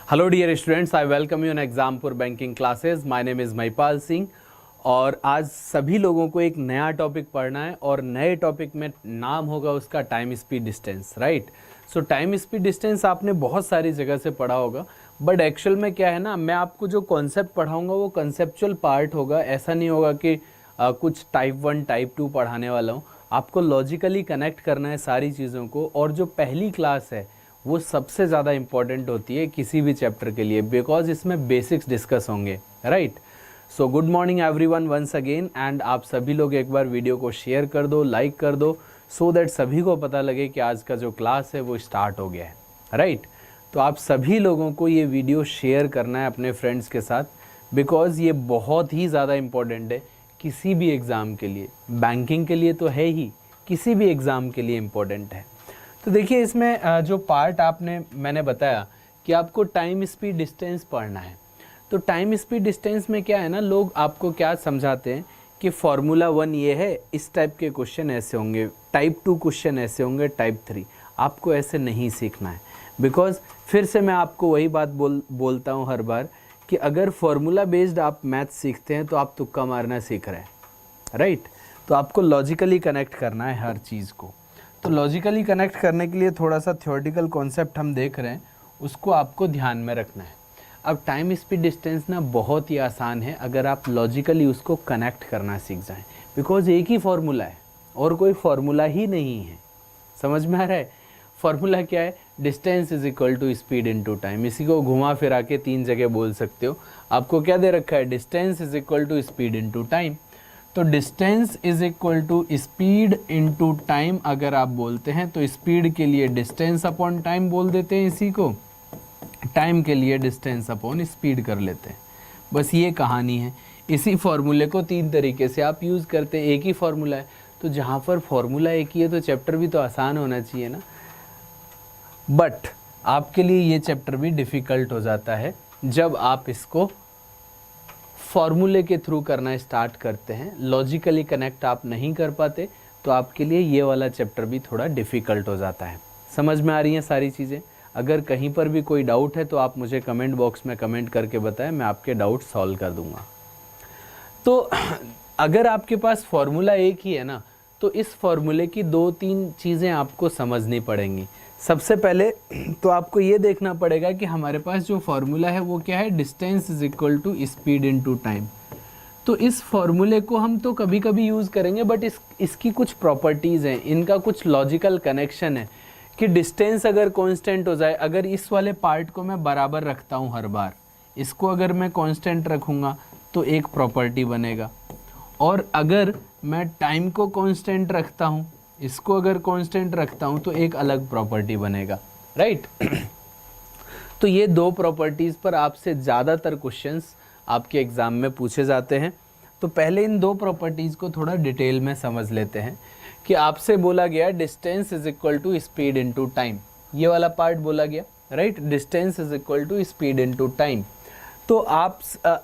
Hello dear students, I welcome you in Exampur banking classes. My name is Mahipal Singh और आज सभी लोगों को एक नया टॉपिक पढ़ना है और नए टॉपिक में नाम होगा उसका टाइम स्पीड डिस्टेंस, राइट। सो टाइम स्पीड डिस्टेंस आपने बहुत सारी जगह से पढ़ा होगा, बट एक्चुअल में क्या है ना, मैं आपको जो कॉन्सेप्ट पढ़ाऊँगा वो कंसेप्चुअल पार्ट होगा। ऐसा नहीं होगा कि कुछ टाइप 1 टाइप 2 पढ़ाने वाला हूँ। आपको लॉजिकली कनेक्ट करना है सारी चीज़ों को, और जो पहली क्लास है वो सबसे ज़्यादा इम्पॉर्टेंट होती है किसी भी चैप्टर के लिए, बिकॉज इसमें बेसिक्स डिस्कस होंगे, right. So good morning everyone once again, and आप सभी लोग एक बार वीडियो को शेयर कर दो, लाइक कर दो, सो दैट सभी को पता लगे कि आज का जो क्लास है वो स्टार्ट हो गया है, राइट। तो आप सभी लोगों को ये वीडियो शेयर करना है अपने फ्रेंड्स के साथ, बिकॉज ये बहुत ही ज़्यादा इम्पॉर्टेंट है किसी भी एग्ज़ाम के लिए। बैंकिंग के लिए तो है ही, किसी भी एग्ज़ाम के लिए इम्पोर्टेंट है। तो देखिए, इसमें जो पार्ट मैंने बताया कि आपको टाइम स्पीड डिस्टेंस पढ़ना है। तो टाइम स्पीड डिस्टेंस में क्या है ना, लोग आपको क्या समझाते हैं कि फार्मूला 1 ये है, इस टाइप के क्वेश्चन ऐसे होंगे, टाइप 2 क्वेश्चन ऐसे होंगे, टाइप 3। आपको ऐसे नहीं सीखना है, बिकॉज फिर से मैं आपको वही बात बोलता हूँ हर बार कि अगर फार्मूला बेस्ड आप मैथ सीखते हैं तो आप तुक्का मारना सीख रहे हैं, राइट। तो आपको लॉजिकली कनेक्ट करना है हर चीज़ को। तो लॉजिकली कनेक्ट करने के लिए थोड़ा सा थ्योरेटिकल कॉन्सेप्ट हम देख रहे हैं, उसको आपको ध्यान में रखना है। अब टाइम स्पीड डिस्टेंस ना बहुत ही आसान है अगर आप लॉजिकली उसको कनेक्ट करना सीख जाएं, बिकॉज एक ही फार्मूला है और कोई फार्मूला ही नहीं है। समझ में आ रहा है? फार्मूला क्या है? Distance is equal to speed into time. इसी को घुमा फिरा के 3 जगह बोल सकते हो। आपको क्या दे रखा है? Distance is equal to speed into time. तो distance is equal to speed into time अगर आप बोलते हैं तो स्पीड के लिए डिस्टेंस अपॉन टाइम बोल देते हैं इसी को, टाइम के लिए डिस्टेंस अपॉन स्पीड कर लेते हैं। बस ये कहानी है। इसी फॉर्मूले को 3 तरीके से आप यूज़ करते हैं। एक ही फार्मूला है, तो जहाँ पर फॉर्मूला एक ही है तो चैप्टर भी तो आसान होना चाहिए ना। बट आपके लिए ये चैप्टर भी डिफ़िकल्ट हो जाता है जब आप इसको फॉर्मूले के थ्रू करना स्टार्ट करते हैं, लॉजिकली कनेक्ट आप नहीं कर पाते, तो आपके लिए ये वाला चैप्टर भी थोड़ा डिफ़िकल्ट हो जाता है। समझ में आ रही हैं सारी चीज़ें? अगर कहीं पर भी कोई डाउट है तो आप मुझे कमेंट बॉक्स में कमेंट करके बताएं, मैं आपके डाउट सॉल्व कर दूंगा। तो अगर आपके पास फॉर्मूला एक ही है ना, तो इस फॉर्मूले की 2-3 चीज़ें आपको समझनी पड़ेंगी। सबसे पहले तो आपको ये देखना पड़ेगा कि हमारे पास जो फार्मूला है वो क्या है? Distance is equal to speed into time. तो इस फार्मूले को हम तो कभी कभी यूज़ करेंगे, बट इसकी कुछ प्रॉपर्टीज़ हैं, इनका कुछ लॉजिकल कनेक्शन है कि डिस्टेंस अगर कांस्टेंट हो जाए, अगर इस वाले पार्ट को मैं बराबर रखता हूँ हर बार, इसको अगर मैं कांस्टेंट रखूँगा तो एक प्रॉपर्टी बनेगा, और अगर मैं टाइम को कांस्टेंट रखता हूँ, इसको अगर कांस्टेंट रखता हूँ तो एक अलग प्रॉपर्टी बनेगा, राइट। तो ये 2 प्रॉपर्टीज़ पर आपसे ज़्यादातर क्वेश्चंस आपके एग्ज़ाम में पूछे जाते हैं। तो पहले इन 2 प्रॉपर्टीज़ को थोड़ा डिटेल में समझ लेते हैं कि आपसे बोला गया distance is equal to speed into time, ये वाला पार्ट बोला गया, right. Distance is equal to speed into time. तो आप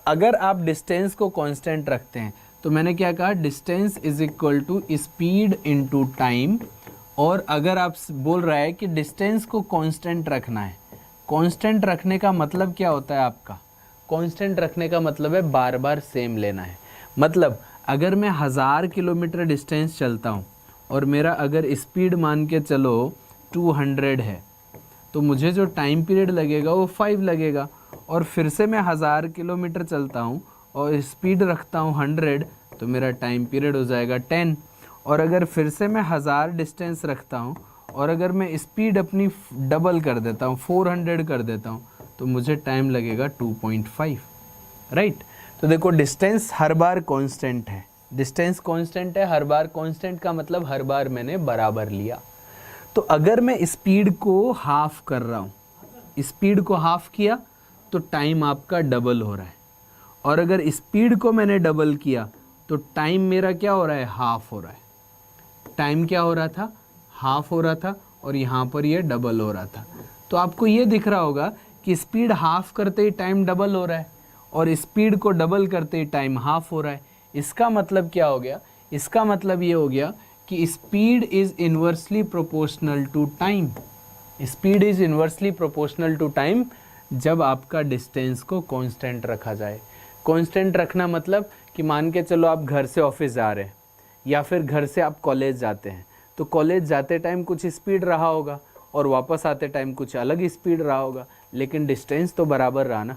अगर आप डिस्टेंस को कांस्टेंट रखते हैं तो मैंने क्या कहा? Distance is equal to speed into time. और अगर आप बोल रहा है कि डिस्टेंस को कांस्टेंट रखना है, कांस्टेंट रखने का मतलब क्या होता है आपका? कांस्टेंट रखने का मतलब है बार बार सेम लेना है। मतलब अगर मैं 1000 किलोमीटर डिस्टेंस चलता हूँ और मेरा अगर स्पीड मान के चलो 200 है, तो मुझे जो टाइम पीरियड लगेगा वो 5 लगेगा। और फिर से मैं 1000 किलोमीटर चलता हूँ और स्पीड रखता हूँ 100, तो मेरा टाइम पीरियड हो जाएगा 10। और अगर फिर से मैं 1000 डिस्टेंस रखता हूँ और अगर मैं स्पीड अपनी डबल कर देता हूँ, 400 कर देता हूँ, तो मुझे टाइम लगेगा 2.5, राइट। तो देखो, डिस्टेंस हर बार कांस्टेंट है, डिस्टेंस कांस्टेंट है हर बार। कांस्टेंट का मतलब हर बार मैंने बराबर लिया। तो अगर मैं स्पीड को हाफ कर रहा हूँ, स्पीड को हाफ किया तो टाइम आपका डबल हो रहा है, और अगर स्पीड को मैंने डबल किया तो टाइम मेरा क्या हो रहा है? हाफ हो रहा है। टाइम क्या हो रहा था? हाफ हो रहा था, और यहाँ पर ये डबल हो रहा था। तो आपको ये दिख रहा होगा कि स्पीड हाफ करते ही टाइम डबल हो रहा है और स्पीड को डबल करते ही टाइम हाफ हो रहा है। इसका मतलब क्या हो गया? इसका मतलब ये हो गया कि speed is inversely proportional to time. Speed is inversely proportional to time. जब आपका डिस्टेंस को कांस्टेंट रखा जाए। कांस्टेंट रखना मतलब कि मान के चलो आप घर से ऑफिस जा रहे हैं या फिर घर से आप कॉलेज जाते हैं, तो कॉलेज जाते टाइम कुछ स्पीड रहा होगा और वापस आते टाइम कुछ अलग स्पीड रहा होगा, लेकिन डिस्टेंस तो बराबर रहा ना।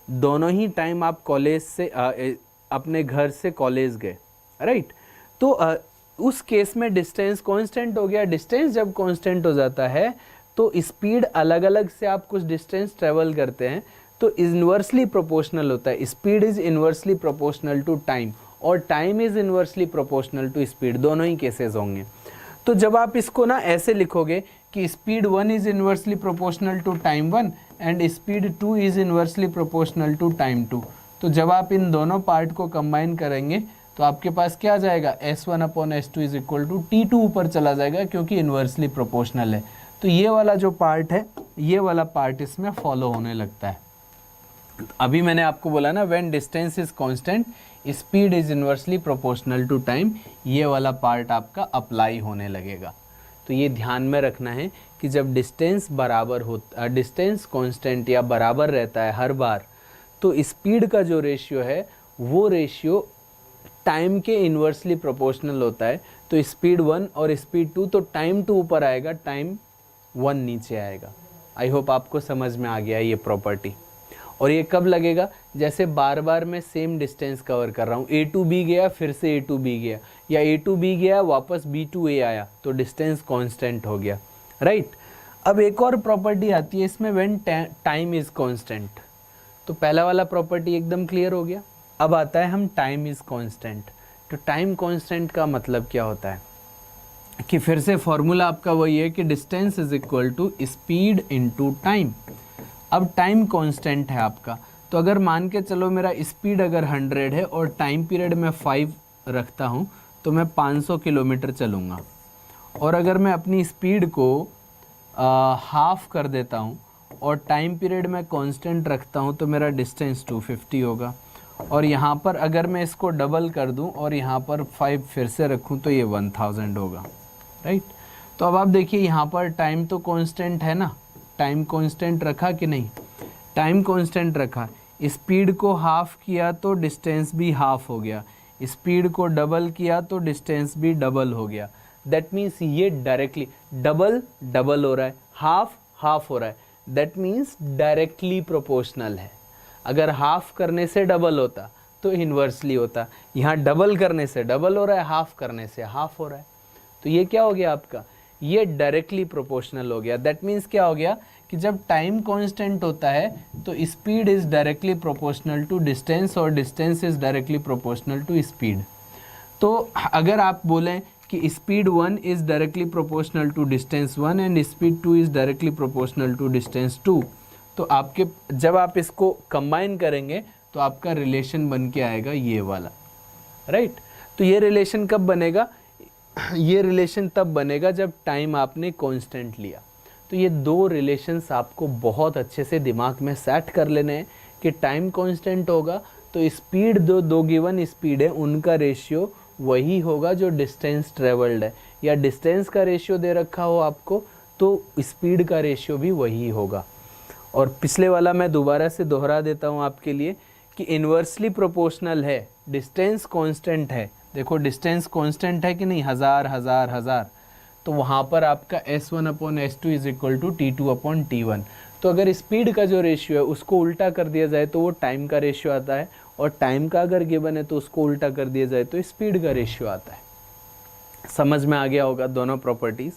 दोनों ही टाइम आप कॉलेज से अपने घर से कॉलेज गए, राइट। तो उस केस में डिस्टेंस कांस्टेंट हो गया। डिस्टेंस जब कांस्टेंट हो जाता है तो स्पीड अलग अलग से आप कुछ डिस्टेंस ट्रेवल करते हैं तो इन्वर्सली प्रोपोर्शनल होता है। Speed is inversely proportional to time और time is inversely proportional to speed, दोनों ही केसेस होंगे। तो जब आप इसको ना ऐसे लिखोगे कि speed 1 is inversely proportional to time 1 and speed 2 is inversely proportional to time 2, तो जब आप इन दोनों पार्ट को कंबाइन करेंगे तो आपके पास क्या आ जाएगा, S1/S2 is equal to T2 ऊपर चला जाएगा क्योंकि इन्वर्सली प्रोपोर्शनल है। तो ये वाला जो पार्ट है, ये वाला पार्ट इसमें फॉलो होने लगता है। अभी मैंने आपको बोला ना, when distance is constant speed is inversely proportional to time, ये वाला पार्ट आपका अप्लाई होने लगेगा। तो ये ध्यान में रखना है कि जब डिस्टेंस बराबर होता, डिस्टेंस कांस्टेंट या बराबर रहता है हर बार, तो स्पीड का जो रेशियो है वो रेशियो टाइम के इन्वर्सली प्रोपोर्शनल होता है। तो स्पीड 1 और स्पीड 2, तो टाइम 2 ऊपर आएगा, टाइम 1 नीचे आएगा। आई होप आपको समझ में आ गया ये प्रॉपर्टी। और ये कब लगेगा, जैसे बार बार मैं सेम डिस्टेंस कवर कर रहा हूँ, A to B गया फिर से A to B गया, या A to B गया वापस B to A आया, तो डिस्टेंस कांस्टेंट हो गया, राइट। अब एक और प्रॉपर्टी आती है इसमें, व्हेन टाइम इज कांस्टेंट। तो पहला वाला प्रॉपर्टी एकदम क्लियर हो गया। अब आता है हम टाइम इज कांस्टेंट। तो टाइम कांस्टेंट का मतलब क्या होता है कि फिर से फॉर्मूला आपका वही है कि distance is equal to speed into time. अब टाइम कांस्टेंट है आपका, तो अगर मान के चलो मेरा स्पीड अगर 100 है और टाइम पीरियड में 5 रखता हूँ तो मैं 500 किलोमीटर चलूँगा। और अगर मैं अपनी स्पीड को हाफ कर देता हूँ और टाइम पीरियड में कांस्टेंट रखता हूँ तो मेरा डिस्टेंस 250 होगा। और यहाँ पर अगर मैं इसको डबल कर दूँ और यहाँ पर 5 फिर से रखूँ तो ये 1000 होगा, राइट। तो अब आप देखिए यहाँ पर टाइम तो कांस्टेंट है ना, टाइम कांस्टेंट रखा कि नहीं, टाइम कांस्टेंट रखा। स्पीड को हाफ किया तो डिस्टेंस भी हाफ हो गया, स्पीड को डबल किया तो डिस्टेंस भी डबल हो गया। दैट मीन्स ये डायरेक्टली डबल डबल हो रहा है, हाफ हाफ हो रहा है, दैट मीन्स डायरेक्टली प्रोपोर्शनल है। अगर हाफ करने से डबल होता तो इन्वर्सली होता, यहाँ डबल करने से डबल हो रहा है, हाफ करने से हाफ हो रहा है, तो ये क्या हो गया आपका, ये डायरेक्टली प्रोपोर्शनल हो गया। दैट मीन्स क्या हो गया कि जब टाइम कांस्टेंट होता है तो speed is directly proportional to distance और distance is directly proportional to speed. तो अगर आप बोलें कि speed 1 is directly proportional to distance 1 and speed 2 is directly proportional to distance 2, तो आपके जब आप इसको कंबाइन करेंगे तो आपका रिलेशन बन के आएगा ये वाला, राइट। तो ये रिलेशन कब बनेगा, ये रिलेशन तब बनेगा जब टाइम आपने कांस्टेंट लिया। तो ये दो रिलेशंस आपको बहुत अच्छे से दिमाग में सेट कर लेने हैं कि टाइम कांस्टेंट होगा तो स्पीड दो गिवन स्पीड है उनका रेशियो वही होगा जो डिस्टेंस ट्रेवल्ड है, या डिस्टेंस का रेशियो दे रखा हो आपको तो स्पीड का रेशियो भी वही होगा। और पिछले वाला मैं दोबारा से दोहरा देता हूँ आपके लिए कि इन्वर्सली प्रोपोर्शनल है, डिस्टेंस कांस्टेंट है। देखो डिस्टेंस कांस्टेंट है कि नहीं, 1000, तो वहाँ पर आपका S1/S2 is equal to T2/T1। तो अगर स्पीड का जो रेशियो है उसको उल्टा कर दिया जाए तो वो टाइम का रेशियो आता है, और टाइम का अगर गिवन है तो उसको उल्टा कर दिया जाए तो स्पीड का रेशियो आता है। समझ में आ गया होगा दोनों प्रॉपर्टीज़।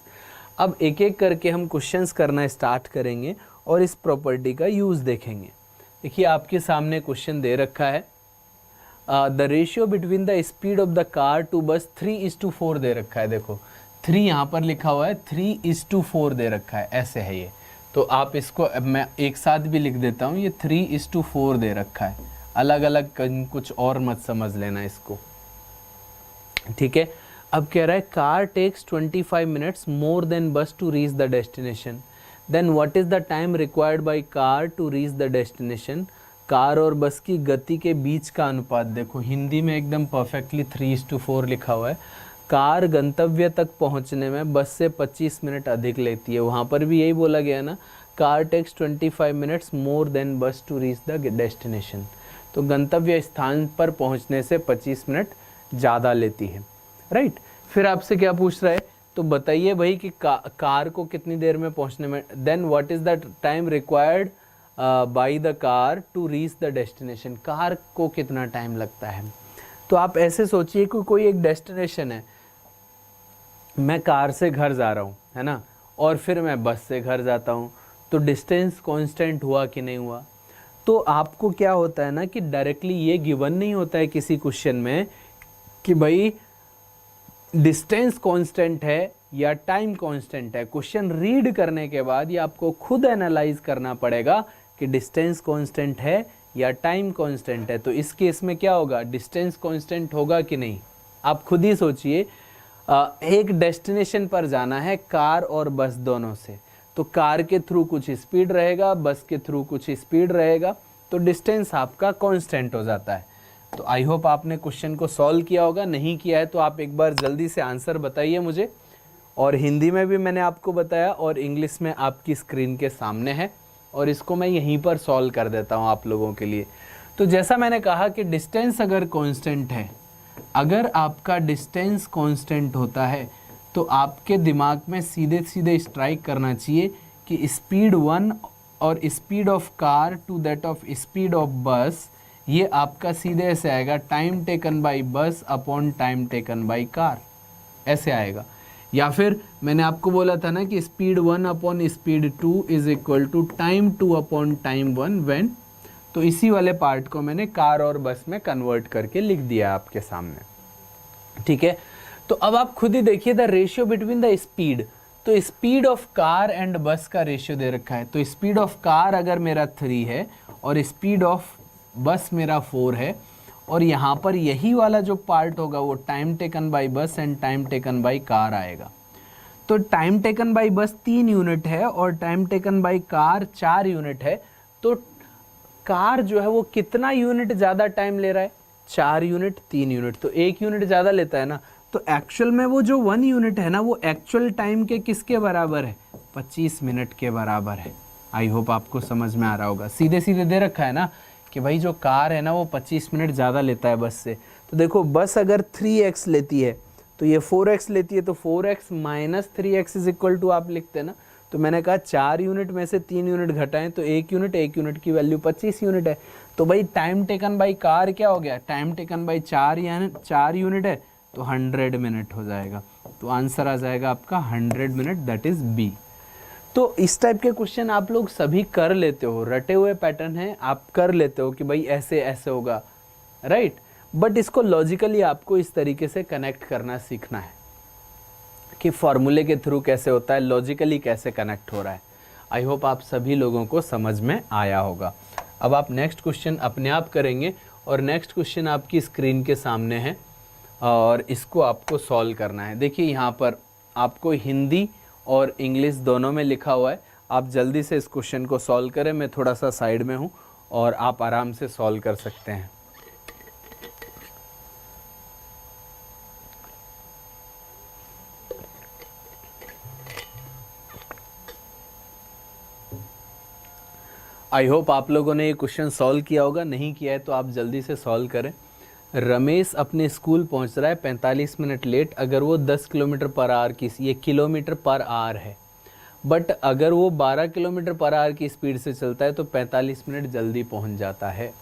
अब एक एक करके हम क्वेश्चंस करना स्टार्ट करेंगे और इस प्रॉपर्टी का यूज़ देखेंगे। देखिए आपके सामने क्वेश्चन दे रखा है, the ratio between the speed of the car to bus 3:4 दे रखा है। देखो 3 यहाँ पर लिखा हुआ है, 3:4 दे रखा है, ऐसे है ये। तो आप इसको मैं एक साथ भी लिख देता हूँ, ये 3:4 दे रखा है, अलग अलग कुछ और मत समझ लेना इसको, ठीक है। अब कह रहा है car takes 25 minutes more than bus to reach the destination, then what is the time required by car to reach the destination. Car और बस की गति के बीच का अनुपात, देखो हिंदी में एकदम परफेक्टली 3:4 लिखा हुआ है। कार गंतव्य तक पहुंचने में बस से 25 मिनट अधिक लेती है, वहाँ पर भी यही बोला गया ना, car takes 25 minutes more than bus to reach the destination. तो गंतव्य स्थान पर पहुंचने से 25 मिनट ज़्यादा लेती है, राइट। फिर आपसे क्या पूछ रहा है, तो बताइए भाई कि कार को कितनी देर में पहुंचने में, then what is the time required by the car to reach the destination, car को कितना टाइम लगता है। तो आप ऐसे सोचिए कि कोई एक डेस्टिनेशन है, मैं कार से घर जा रहा हूँ, है ना, और फिर मैं बस से घर जाता हूँ, तो डिस्टेंस कांस्टेंट हुआ कि नहीं हुआ। तो आपको क्या होता है ना कि डायरेक्टली ये गिवन नहीं होता है किसी क्वेश्चन में कि भाई डिस्टेंस कांस्टेंट है या टाइम कांस्टेंट है। क्वेश्चन रीड करने के बाद ये आपको खुद एनालाइज करना पड़ेगा कि डिस्टेंस कांस्टेंट है या टाइम कांस्टेंट है। तो इस केस में क्या होगा, डिस्टेंस कांस्टेंट होगा कि नहीं, आप खुद ही सोचिए। एक डेस्टिनेशन पर जाना है कार और बस दोनों से, तो कार के थ्रू कुछ स्पीड रहेगा, बस के थ्रू कुछ स्पीड रहेगा, तो डिस्टेंस आपका कांस्टेंट हो जाता है। तो आई होप आपने क्वेश्चन को सॉल्व किया होगा, नहीं किया है तो आप एक बार जल्दी से आंसर बताइए मुझे। और हिंदी में भी मैंने आपको बताया और इंग्लिश में आपकी स्क्रीन के सामने है, और इसको मैं यहीं पर सॉल्व कर देता हूँ आप लोगों के लिए। तो जैसा मैंने कहा कि डिस्टेंस अगर कांस्टेंट है, अगर आपका डिस्टेंस कांस्टेंट होता है तो आपके दिमाग में सीधे सीधे स्ट्राइक करना चाहिए कि स्पीड 1 और speed of car to that of speed of bus, ये आपका सीधे ऐसे आएगा, time taken by bus upon time taken by car, ऐसे आएगा। या फिर मैंने आपको बोला था ना कि speed 1 upon speed 2 is equal to time 2 upon time 1 when, तो इसी वाले पार्ट को मैंने कार और बस में कन्वर्ट करके लिख दिया आपके सामने, ठीक है। तो अब आप खुद ही देखिए the ratio between the speed, तो स्पीड ऑफ कार एंड बस का रेशियो दे रखा है। तो स्पीड ऑफ कार अगर मेरा 3 है और स्पीड ऑफ बस मेरा 4 है, और यहाँ पर यही वाला जो पार्ट होगा वो टाइम टेकन बाय बस and time taken by car आएगा। तो टाइम टेकन बाय बस 3 यूनिट है और time taken by car 4 unit है, तो कार जो है वो कितना यूनिट ज़्यादा टाइम ले रहा है, 4 यूनिट 3 यूनिट, तो 1 यूनिट ज़्यादा लेता है ना। तो एक्चुअल में वो जो 1 यूनिट है ना, वो एक्चुअल टाइम के किसके बराबर है, 25 मिनट के बराबर है। आई होप आपको समझ में आ रहा होगा, सीधे सीधे दे रखा है ना कि भाई जो कार है ना वो 25 मिनट ज़्यादा लेता है बस से। तो देखो बस अगर 3x लेती है तो ये 4x लेती है, तो 4x minus 3x is equal to आप लिखते हैं ना। तो मैंने कहा 4 यूनिट में से 3 यूनिट घटाएं तो 1 यूनिट की वैल्यू 25 यूनिट है। तो भाई टाइम टेकन बाय कार क्या हो गया, टाइम टेकन बाय 4 यूनिट है, तो 100 मिनट हो जाएगा। तो आंसर आ जाएगा आपका 100 मिनट, दैट इज बी। तो इस टाइप के क्वेश्चन आप लोग सभी कर लेते हो, रटे हुए पैटर्न है, आप कर लेते हो कि भाई ऐसे ऐसे होगा, राइट। बट इसको लॉजिकली आपको इस तरीके से कनेक्ट करना सीखना है कि फॉर्मूले के थ्रू कैसे होता है, लॉजिकली कैसे कनेक्ट हो रहा है। आई होप आप सभी लोगों को समझ में आया होगा। अब आप नेक्स्ट क्वेश्चन अपने आप करेंगे, और नेक्स्ट क्वेश्चन आपकी स्क्रीन के सामने है और इसको आपको सॉल्व करना है। देखिए यहाँ पर आपको हिंदी और इंग्लिश दोनों में लिखा हुआ है, आप जल्दी से इस क्वेश्चन को सॉल्व करें। मैं थोड़ा सा साइड में हूँ और आप आराम से सॉल्व कर सकते हैं। आई होप आप लोगों ने ये क्वेश्चन सॉल्व किया होगा, नहीं किया है तो आप जल्दी से सॉल्व करें। रमेश अपने स्कूल पहुंच रहा है 45 मिनट लेट, अगर वो 10 किलोमीटर पर आवर की, ये किलोमीटर पर आवर है, बट अगर वो 12 किलोमीटर पर आवर की स्पीड से चलता है तो 45 मिनट जल्दी पहुंच जाता है।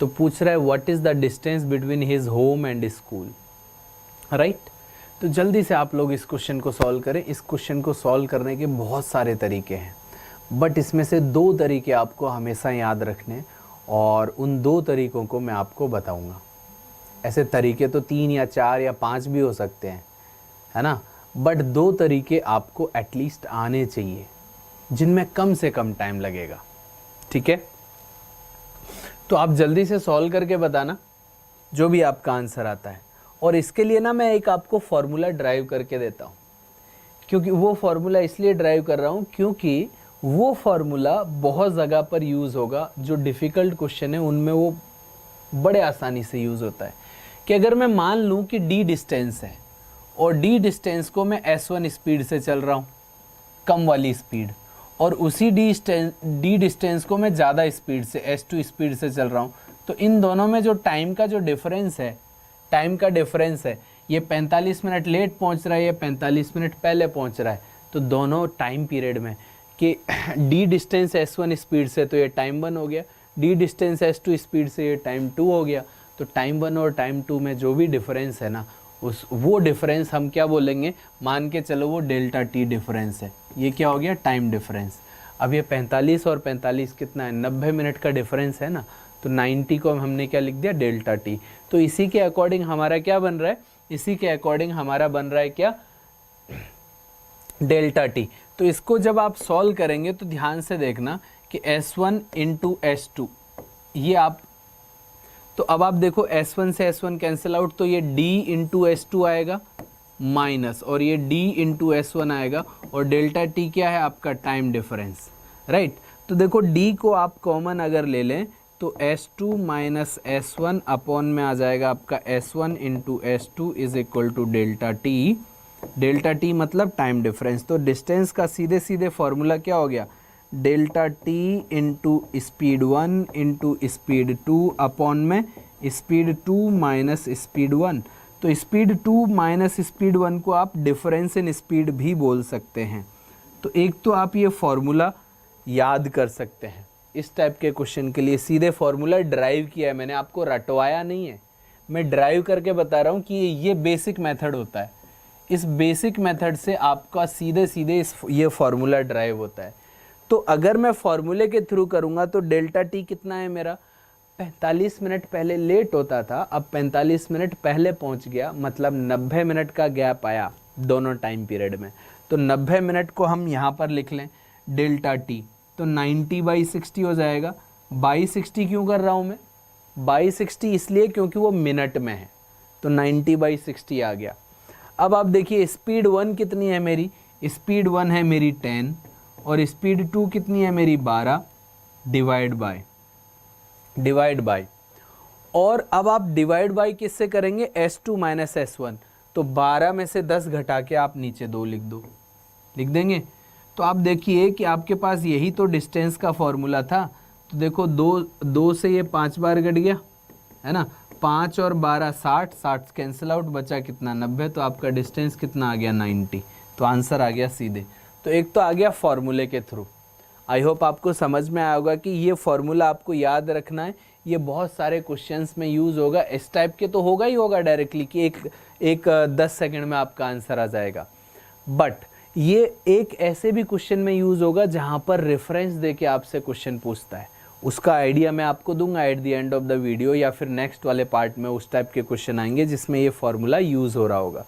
तो पूछ रहा है what is the distance between his home and school, right. तो जल्दी से आप लोग इस क्वेश्चन को सॉल्व करें। इस क्वेश्चन को सॉल्व करने के बहुत सारे तरीके हैं, बट इसमें से 2 तरीके आपको हमेशा याद रखने, और उन 2 तरीकों को मैं आपको बताऊंगा। ऐसे तरीके तो 3 या 4 या 5 भी हो सकते हैं, है ना, बट 2 तरीके आपको एटलीस्ट आने चाहिए जिनमें कम से कम टाइम लगेगा, ठीक है। तो आप जल्दी से सॉल्व करके बताना जो भी आपका आंसर आता है। और इसके लिए ना मैं एक आपको फॉर्मूला ड्राइव करके देता हूँ, क्योंकि वो फॉर्मूला इसलिए ड्राइव कर रहा हूँ क्योंकि वो फॉर्मूला बहुत जगह पर यूज़ होगा। जो डिफ़िकल्ट क्वेश्चन है उनमें वो बड़े आसानी से यूज़ होता है। कि अगर मैं मान लूँ कि d डिस्टेंस है और d डिस्टेंस को मैं s1 स्पीड से चल रहा हूँ, कम वाली स्पीड, और उसी डी डिस्टेंस को मैं ज़्यादा स्पीड से S2 स्पीड से चल रहा हूँ, तो इन दोनों में जो टाइम का जो डिफरेंस है, टाइम का डिफरेंस है, ये 45 मिनट लेट पहुँच रहा है, ये 45 मिनट पहले पहुँच रहा है, तो दोनों टाइम पीरियड में कि डी डिस्टेंस S1 स्पीड से तो ये टाइम 1 हो गया, डी डिस्टेंस S2 स्पीड से ये टाइम 2 हो गया। तो टाइम 1 और टाइम 2 में जो भी डिफरेंस है ना, वो डिफरेंस हम क्या बोलेंगे, मान के चलो वो डेल्टा टी डिफरेंस है। ये क्या हो गया, टाइम डिफरेंस। अब ये 45 और 45 कितना है, 90 मिनट का डिफरेंस है ना, तो 90 को हमने क्या लिख दिया, डेल्टा टी। तो इसी के अकॉर्डिंग हमारा क्या बन रहा है, इसी के अकॉर्डिंग हमारा बन रहा है क्या, डेल्टा टी। तो इसको जब आप सॉल्व करेंगे तो ध्यान से देखना कि S1 इंटू S2, ये आप, तो अब आप देखो S1 से S1 कैंसिल आउट, तो ये D इंटू S2 आएगा माइनस, और ये D इंटू S1 आएगा, और डेल्टा टी क्या है आपका, टाइम डिफरेंस, राइट। तो देखो D को आप कॉमन अगर ले लें तो S2 माइनस S1 अपॉन में आ जाएगा आपका S1 into S2 is equal to delta T. Delta T मतलब टाइम डिफरेंस। तो डिस्टेंस का सीधे सीधे फॉर्मूला क्या हो गया, delta T into speed 1 into speed 2 upon में स्पीड 2 माइनस स्पीड 1। तो स्पीड 2 माइनस स्पीड 1 को आप डिफरेंस इन स्पीड भी बोल सकते हैं। तो एक तो आप ये फॉर्मूला याद कर सकते हैं इस टाइप के क्वेश्चन के लिए, सीधे फॉर्मूला ड्राइव किया है मैंने, आपको रटवाया नहीं है, मैं ड्राइव करके बता रहा हूँ कि ये बेसिक मेथड होता है। इस बेसिक मेथड से आपका सीधे सीधे ये फॉर्मूला ड्राइव होता है। तो अगर मैं फॉर्मूले के थ्रू करूंगा तो डेल्टा टी कितना है मेरा, 45 मिनट पहले लेट होता था, अब 45 मिनट पहले पहुंच गया, मतलब 90 मिनट का गैप आया दोनों टाइम पीरियड में। तो 90 मिनट को हम यहाँ पर लिख लें डेल्टा टी, तो 90/60 हो जाएगा। बाई 60 क्यों कर रहा हूँ मैं, बाई 60 इसलिए क्योंकि वो मिनट में है, तो 90/60 आ गया। अब आप देखिए स्पीड 1 कितनी है मेरी, स्पीड 1 है मेरी 10, और स्पीड 2 कितनी है मेरी 12, डिवाइड बाय, और अब आप डिवाइड बाय किससे करेंगे, S2 माइनस S1। तो 12 में से 10 घटा के आप नीचे 2 लिख देंगे। तो आप देखिए कि आपके पास यही तो डिस्टेंस का फॉर्मूला था। तो देखो 2 से ये 5 बार घट गया है ना, 5 और 12 60, 60 कैंसिल आउट, बचा कितना 90। तो आपका डिस्टेंस कितना आ गया 90। तो आंसर आ गया सीधे। तो एक तो आ गया फॉर्मूले के थ्रू। आई होप आपको समझ में आया होगा कि ये फॉर्मूला आपको याद रखना है, ये बहुत सारे क्वेश्चंस में यूज़ होगा। इस टाइप के तो होगा ही होगा डायरेक्टली कि एक 10 सेकंड में आपका आंसर आ जाएगा, बट ये एक ऐसे भी क्वेश्चन में यूज़ होगा जहाँ पर रेफरेंस दे के आपसे क्वेश्चन पूछता है। उसका आइडिया मैं आपको दूंगा at the end of the video, या फिर नेक्स्ट वाले पार्ट में उस टाइप के क्वेश्चन आएंगे जिसमें ये फार्मूला यूज़ हो रहा होगा।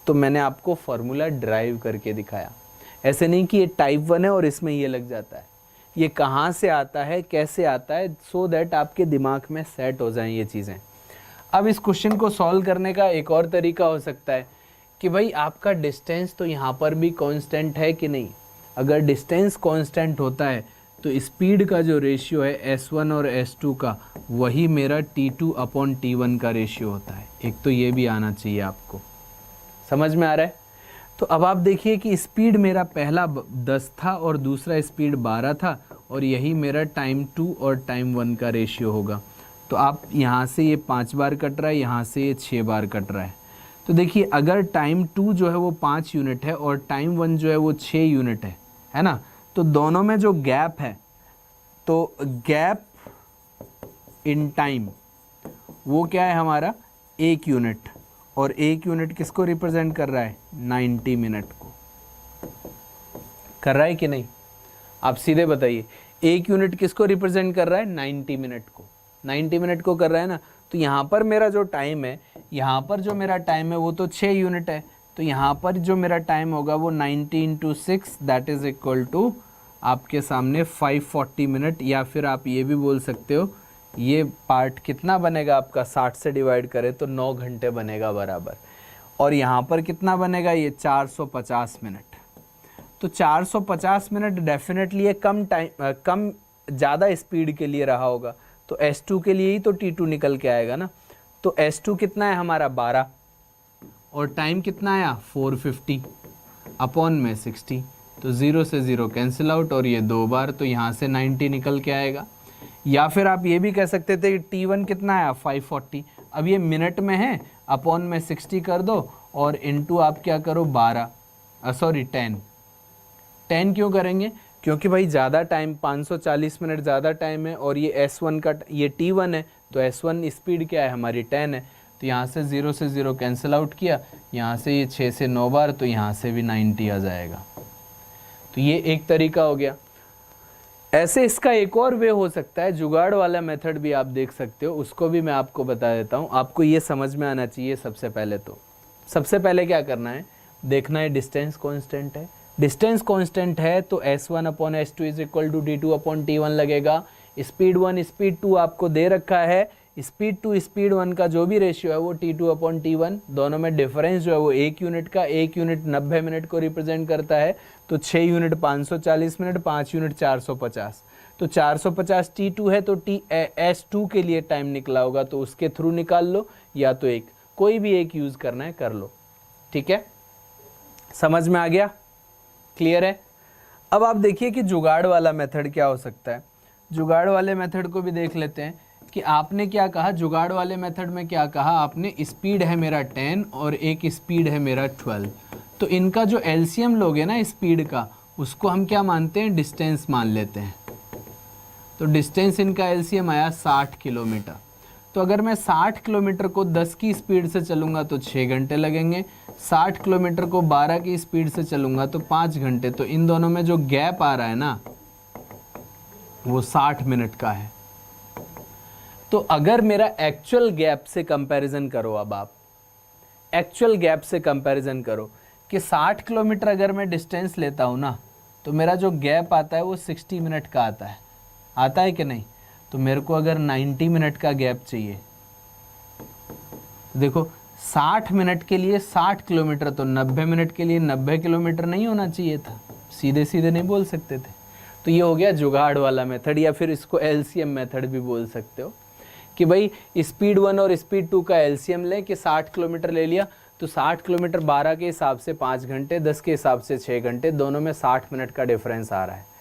तो मैंने आपको फार्मूला ड्राइव करके दिखाया, ऐसे नहीं कि ये टाइप 1 है और इसमें ये लग जाता है। ये कहाँ से आता है, कैसे आता है, सो दैट आपके दिमाग में सेट हो जाएं ये चीज़ें। अब इस क्वेश्चन को सॉल्व करने का एक और तरीका हो सकता है कि भाई आपका डिस्टेंस तो यहाँ पर भी कांस्टेंट है कि नहीं। अगर डिस्टेंस कांस्टेंट होता है तो स्पीड का जो रेशियो है S1 और S2 का, वही मेरा T2/T1 का रेशियो होता है। एक तो ये भी आना चाहिए आपको, समझ में आ रहा है। तो अब आप देखिए कि स्पीड मेरा पहला 10 था और दूसरा स्पीड 12 था, और यही मेरा टाइम 2 और टाइम 1 का रेशियो होगा। तो आप यहाँ से ये 5 बार कट रहा है, यहाँ से ये 6 बार कट रहा है। तो देखिए अगर टाइम 2 जो है वो 5 यूनिट है और टाइम 1 जो है वो 6 यूनिट है ना, तो दोनों में जो गैप है, तो गैप इन टाइम वो क्या है हमारा 1 यूनिट, और 1 यूनिट किसको रिप्रेजेंट कर रहा है, 90 मिनट को कर रहा है कि नहीं। आप सीधे बताइए 1 यूनिट किसको रिप्रेजेंट कर रहा है, 90 मिनट को, 90 मिनट को कर रहा है ना। तो यहाँ पर मेरा जो टाइम है, यहाँ पर जो मेरा टाइम है वो तो 6 यूनिट है, तो यहाँ पर जो मेरा टाइम होगा वो 90 × 6 दैट इज़ इक्वल टू आपके सामने 540 मिनट, या फिर आप ये भी बोल सकते हो ये पार्ट कितना बनेगा आपका, 60 से डिवाइड करें तो 9 घंटे बनेगा बराबर। और यहाँ पर कितना बनेगा, ये 450 मिनट। तो 450 मिनट डेफिनेटली ये कम ज़्यादा स्पीड के लिए रहा होगा, तो S2 के लिए ही तो T2 निकल के आएगा ना। तो S2 कितना है हमारा 12, और टाइम कितना आया 450 अपॉन में 60, तो 0 से 0 कैंसिल आउट, और ये 2 बार, तो यहाँ से 90 निकल के आएगा। या फिर आप ये भी कह सकते थे कि T1 कितना आया 540, अब ये मिनट में है, अपॉन में 60 कर दो और इनटू आप क्या करो 10 क्यों करेंगे, क्योंकि भाई ज़्यादा टाइम 540 मिनट ज़्यादा टाइम है, और ये S1 का ये T1 है, तो S1 स्पीड क्या है हमारी 10 है, तो यहाँ से 0 से 0 कैंसिल आउट किया, यहाँ से ये 6 से 9 बार, तो यहाँ से भी 90 आ जाएगा। तो ये एक तरीका हो गया। ऐसे इसका एक और वे हो सकता है, जुगाड़ वाला मेथड भी आप देख सकते हो, उसको भी मैं आपको बता देता हूँ। आपको ये समझ में आना चाहिए सबसे पहले। तो सबसे पहले क्या करना है, देखना है डिस्टेंस कांस्टेंट है। डिस्टेंस कांस्टेंट है तो S1 upon S2 is equal to D2 upon T1 लगेगा। स्पीड 1 स्पीड 2 आपको दे रखा है, स्पीड 2 स्पीड 1 का जो भी रेशियो है वो T2 अपॉन T1, दोनों में डिफरेंस जो है वो 1 यूनिट का, 1 यूनिट 90 मिनट को रिप्रेजेंट करता है, तो 6 यूनिट 540 मिनट, 5 यूनिट 450, तो 450 T2 है, तो S2 के लिए टाइम निकला होगा, तो उसके थ्रू निकाल लो, या तो एक कोई भी एक यूज़ करना है कर लो। ठीक है, समझ में आ गया, क्लियर है। अब आप देखिए कि जुगाड़ वाला मेथड क्या हो सकता है। जुगाड़ वाले मेथड को भी देख लेते हैं कि आपने क्या कहा। जुगाड़ वाले मेथड में क्या कहा आपने, स्पीड है मेरा 10 और एक स्पीड है मेरा 12, तो इनका जो एलसीएम लोगे ना स्पीड का, उसको हम क्या मानते हैं, डिस्टेंस मान लेते हैं। तो डिस्टेंस इनका एलसीएम आया 60 किलोमीटर। तो अगर मैं 60 किलोमीटर को 10 की स्पीड से चलूँगा तो 6 घंटे लगेंगे, 60 किलोमीटर को 12 की स्पीड से चलूँगा तो 5 घंटे। तो इन दोनों में जो गैप आ रहा है ना वो 60 मिनट का है। तो अगर मेरा एक्चुअल गैप से कंपैरिजन करो, अब आप एक्चुअल गैप से कंपैरिजन करो कि 60 किलोमीटर अगर मैं डिस्टेंस लेता हूँ ना, तो मेरा जो गैप आता है वो 60 मिनट का आता है कि नहीं। तो मेरे को अगर 90 मिनट का गैप चाहिए, देखो 60 मिनट के लिए 60 किलोमीटर, तो 90 मिनट के लिए 90 किलोमीटर नहीं होना चाहिए था, सीधे सीधे नहीं बोल सकते थे। तो ये हो गया जुगाड़ वाला मेथड, या फिर इसको एलसीएम मेथड भी बोल सकते हो कि भाई स्पीड 1 और स्पीड 2 का एलसीएम लें कि 60 किलोमीटर ले लिया, तो 60 किलोमीटर 12 के हिसाब से 5 घंटे, 10 के हिसाब से 6 घंटे, दोनों में 60 मिनट का डिफरेंस आ रहा है।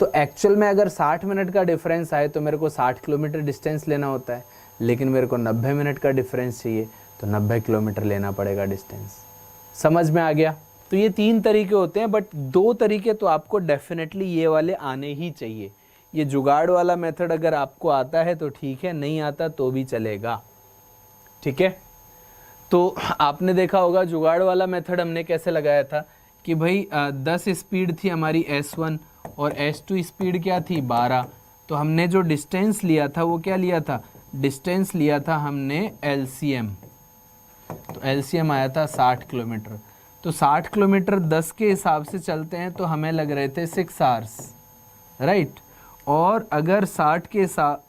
तो एक्चुअल में अगर 60 मिनट का डिफरेंस आए तो मेरे को 60 किलोमीटर डिस्टेंस लेना होता है, लेकिन मेरे को 90 मिनट का डिफरेंस चाहिए तो 90 किलोमीटर लेना पड़ेगा डिस्टेंस। समझ में आ गया। तो ये 3 तरीके होते हैं, बट 2 तरीके तो आपको डेफिनेटली ये वाले आने ही चाहिए। ये जुगाड़ वाला मेथड अगर आपको आता है तो ठीक है, नहीं आता तो भी चलेगा। ठीक है, तो आपने देखा होगा जुगाड़ वाला मेथड हमने कैसे लगाया था कि भाई 10 स्पीड थी हमारी S1 और S2 स्पीड क्या थी 12, तो हमने जो डिस्टेंस लिया था वो क्या लिया था, डिस्टेंस लिया था हमने LCM, तो LCM आया था 60 किलोमीटर। तो 60 किलोमीटर 10 के हिसाब से चलते हैं तो हमें लग रहे थे 6 आवर्स, राइट। और अगर 60 के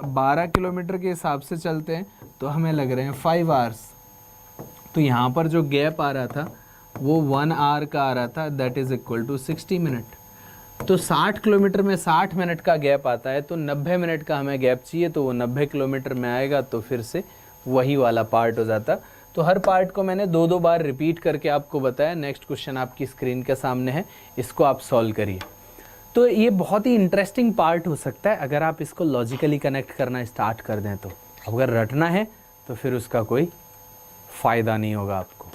12 किलोमीटर के हिसाब से चलते हैं तो हमें लग रहे हैं 5 आवर्स। तो यहाँ पर जो गैप आ रहा था वो 1 आवर का आ रहा था, that is equal to 60 minute. तो 60 किलोमीटर में 60 मिनट का गैप आता है, तो 90 मिनट का हमें गैप चाहिए, तो वो 90 किलोमीटर में आएगा, तो फिर से वही वाला पार्ट हो जाता। तो हर पार्ट को मैंने 2-2 बार रिपीट करके आपको बताया। नेक्स्ट क्वेश्चन आपकी स्क्रीन के सामने है, इसको आप सॉल्व करिए। तो ये बहुत ही इंटरेस्टिंग पार्ट हो सकता है अगर आप इसको लॉजिकली कनेक्ट करना स्टार्ट कर दें। तो अगर रटना है तो फिर उसका कोई फ़ायदा नहीं होगा आपको।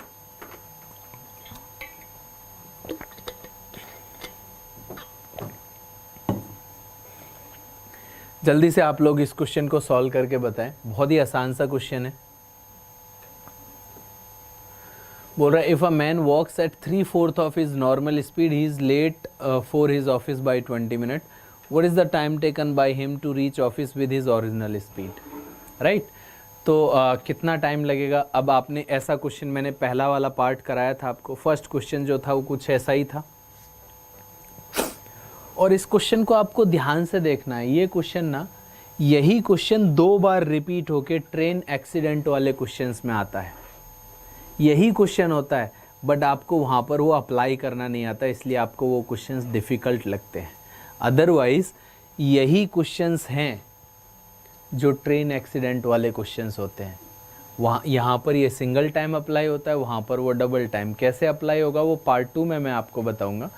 जल्दी से आप लोग इस क्वेश्चन को सॉल्व करके बताएं, बहुत ही आसान सा क्वेश्चन है। बोल रहा है if a man walks at 3/4 of his normal speed he is late for his office by 20 minute, what is the time taken by him to reach office with his original speed, right. तो कितना time लगेगा। अब आपने ऐसा question, मैंने पहला वाला part कराया था आपको, फर्स्ट क्वेश्चन जो था वो कुछ ऐसा ही था, और इस क्वेश्चन को आपको ध्यान से देखना है। ये क्वेश्चन ना, यही क्वेश्चन 2 बार रिपीट होके ट्रेन एक्सीडेंट वाले क्वेश्चंस में आता है। यही क्वेश्चन होता है, बट आपको वहाँ पर वो अप्लाई करना नहीं आता, इसलिए आपको वो क्वेश्चंस डिफ़िकल्ट लगते हैं। अदरवाइज़ यही क्वेश्चंस हैं जो ट्रेन एक्सीडेंट वाले क्वेश्चंस होते हैं। वहाँ यहाँ पर ये सिंगल टाइम अप्लाई होता है, वहाँ पर वो डबल टाइम। कैसे अप्लाई होगा वो पार्ट 2 में मैं आपको बताऊँगा।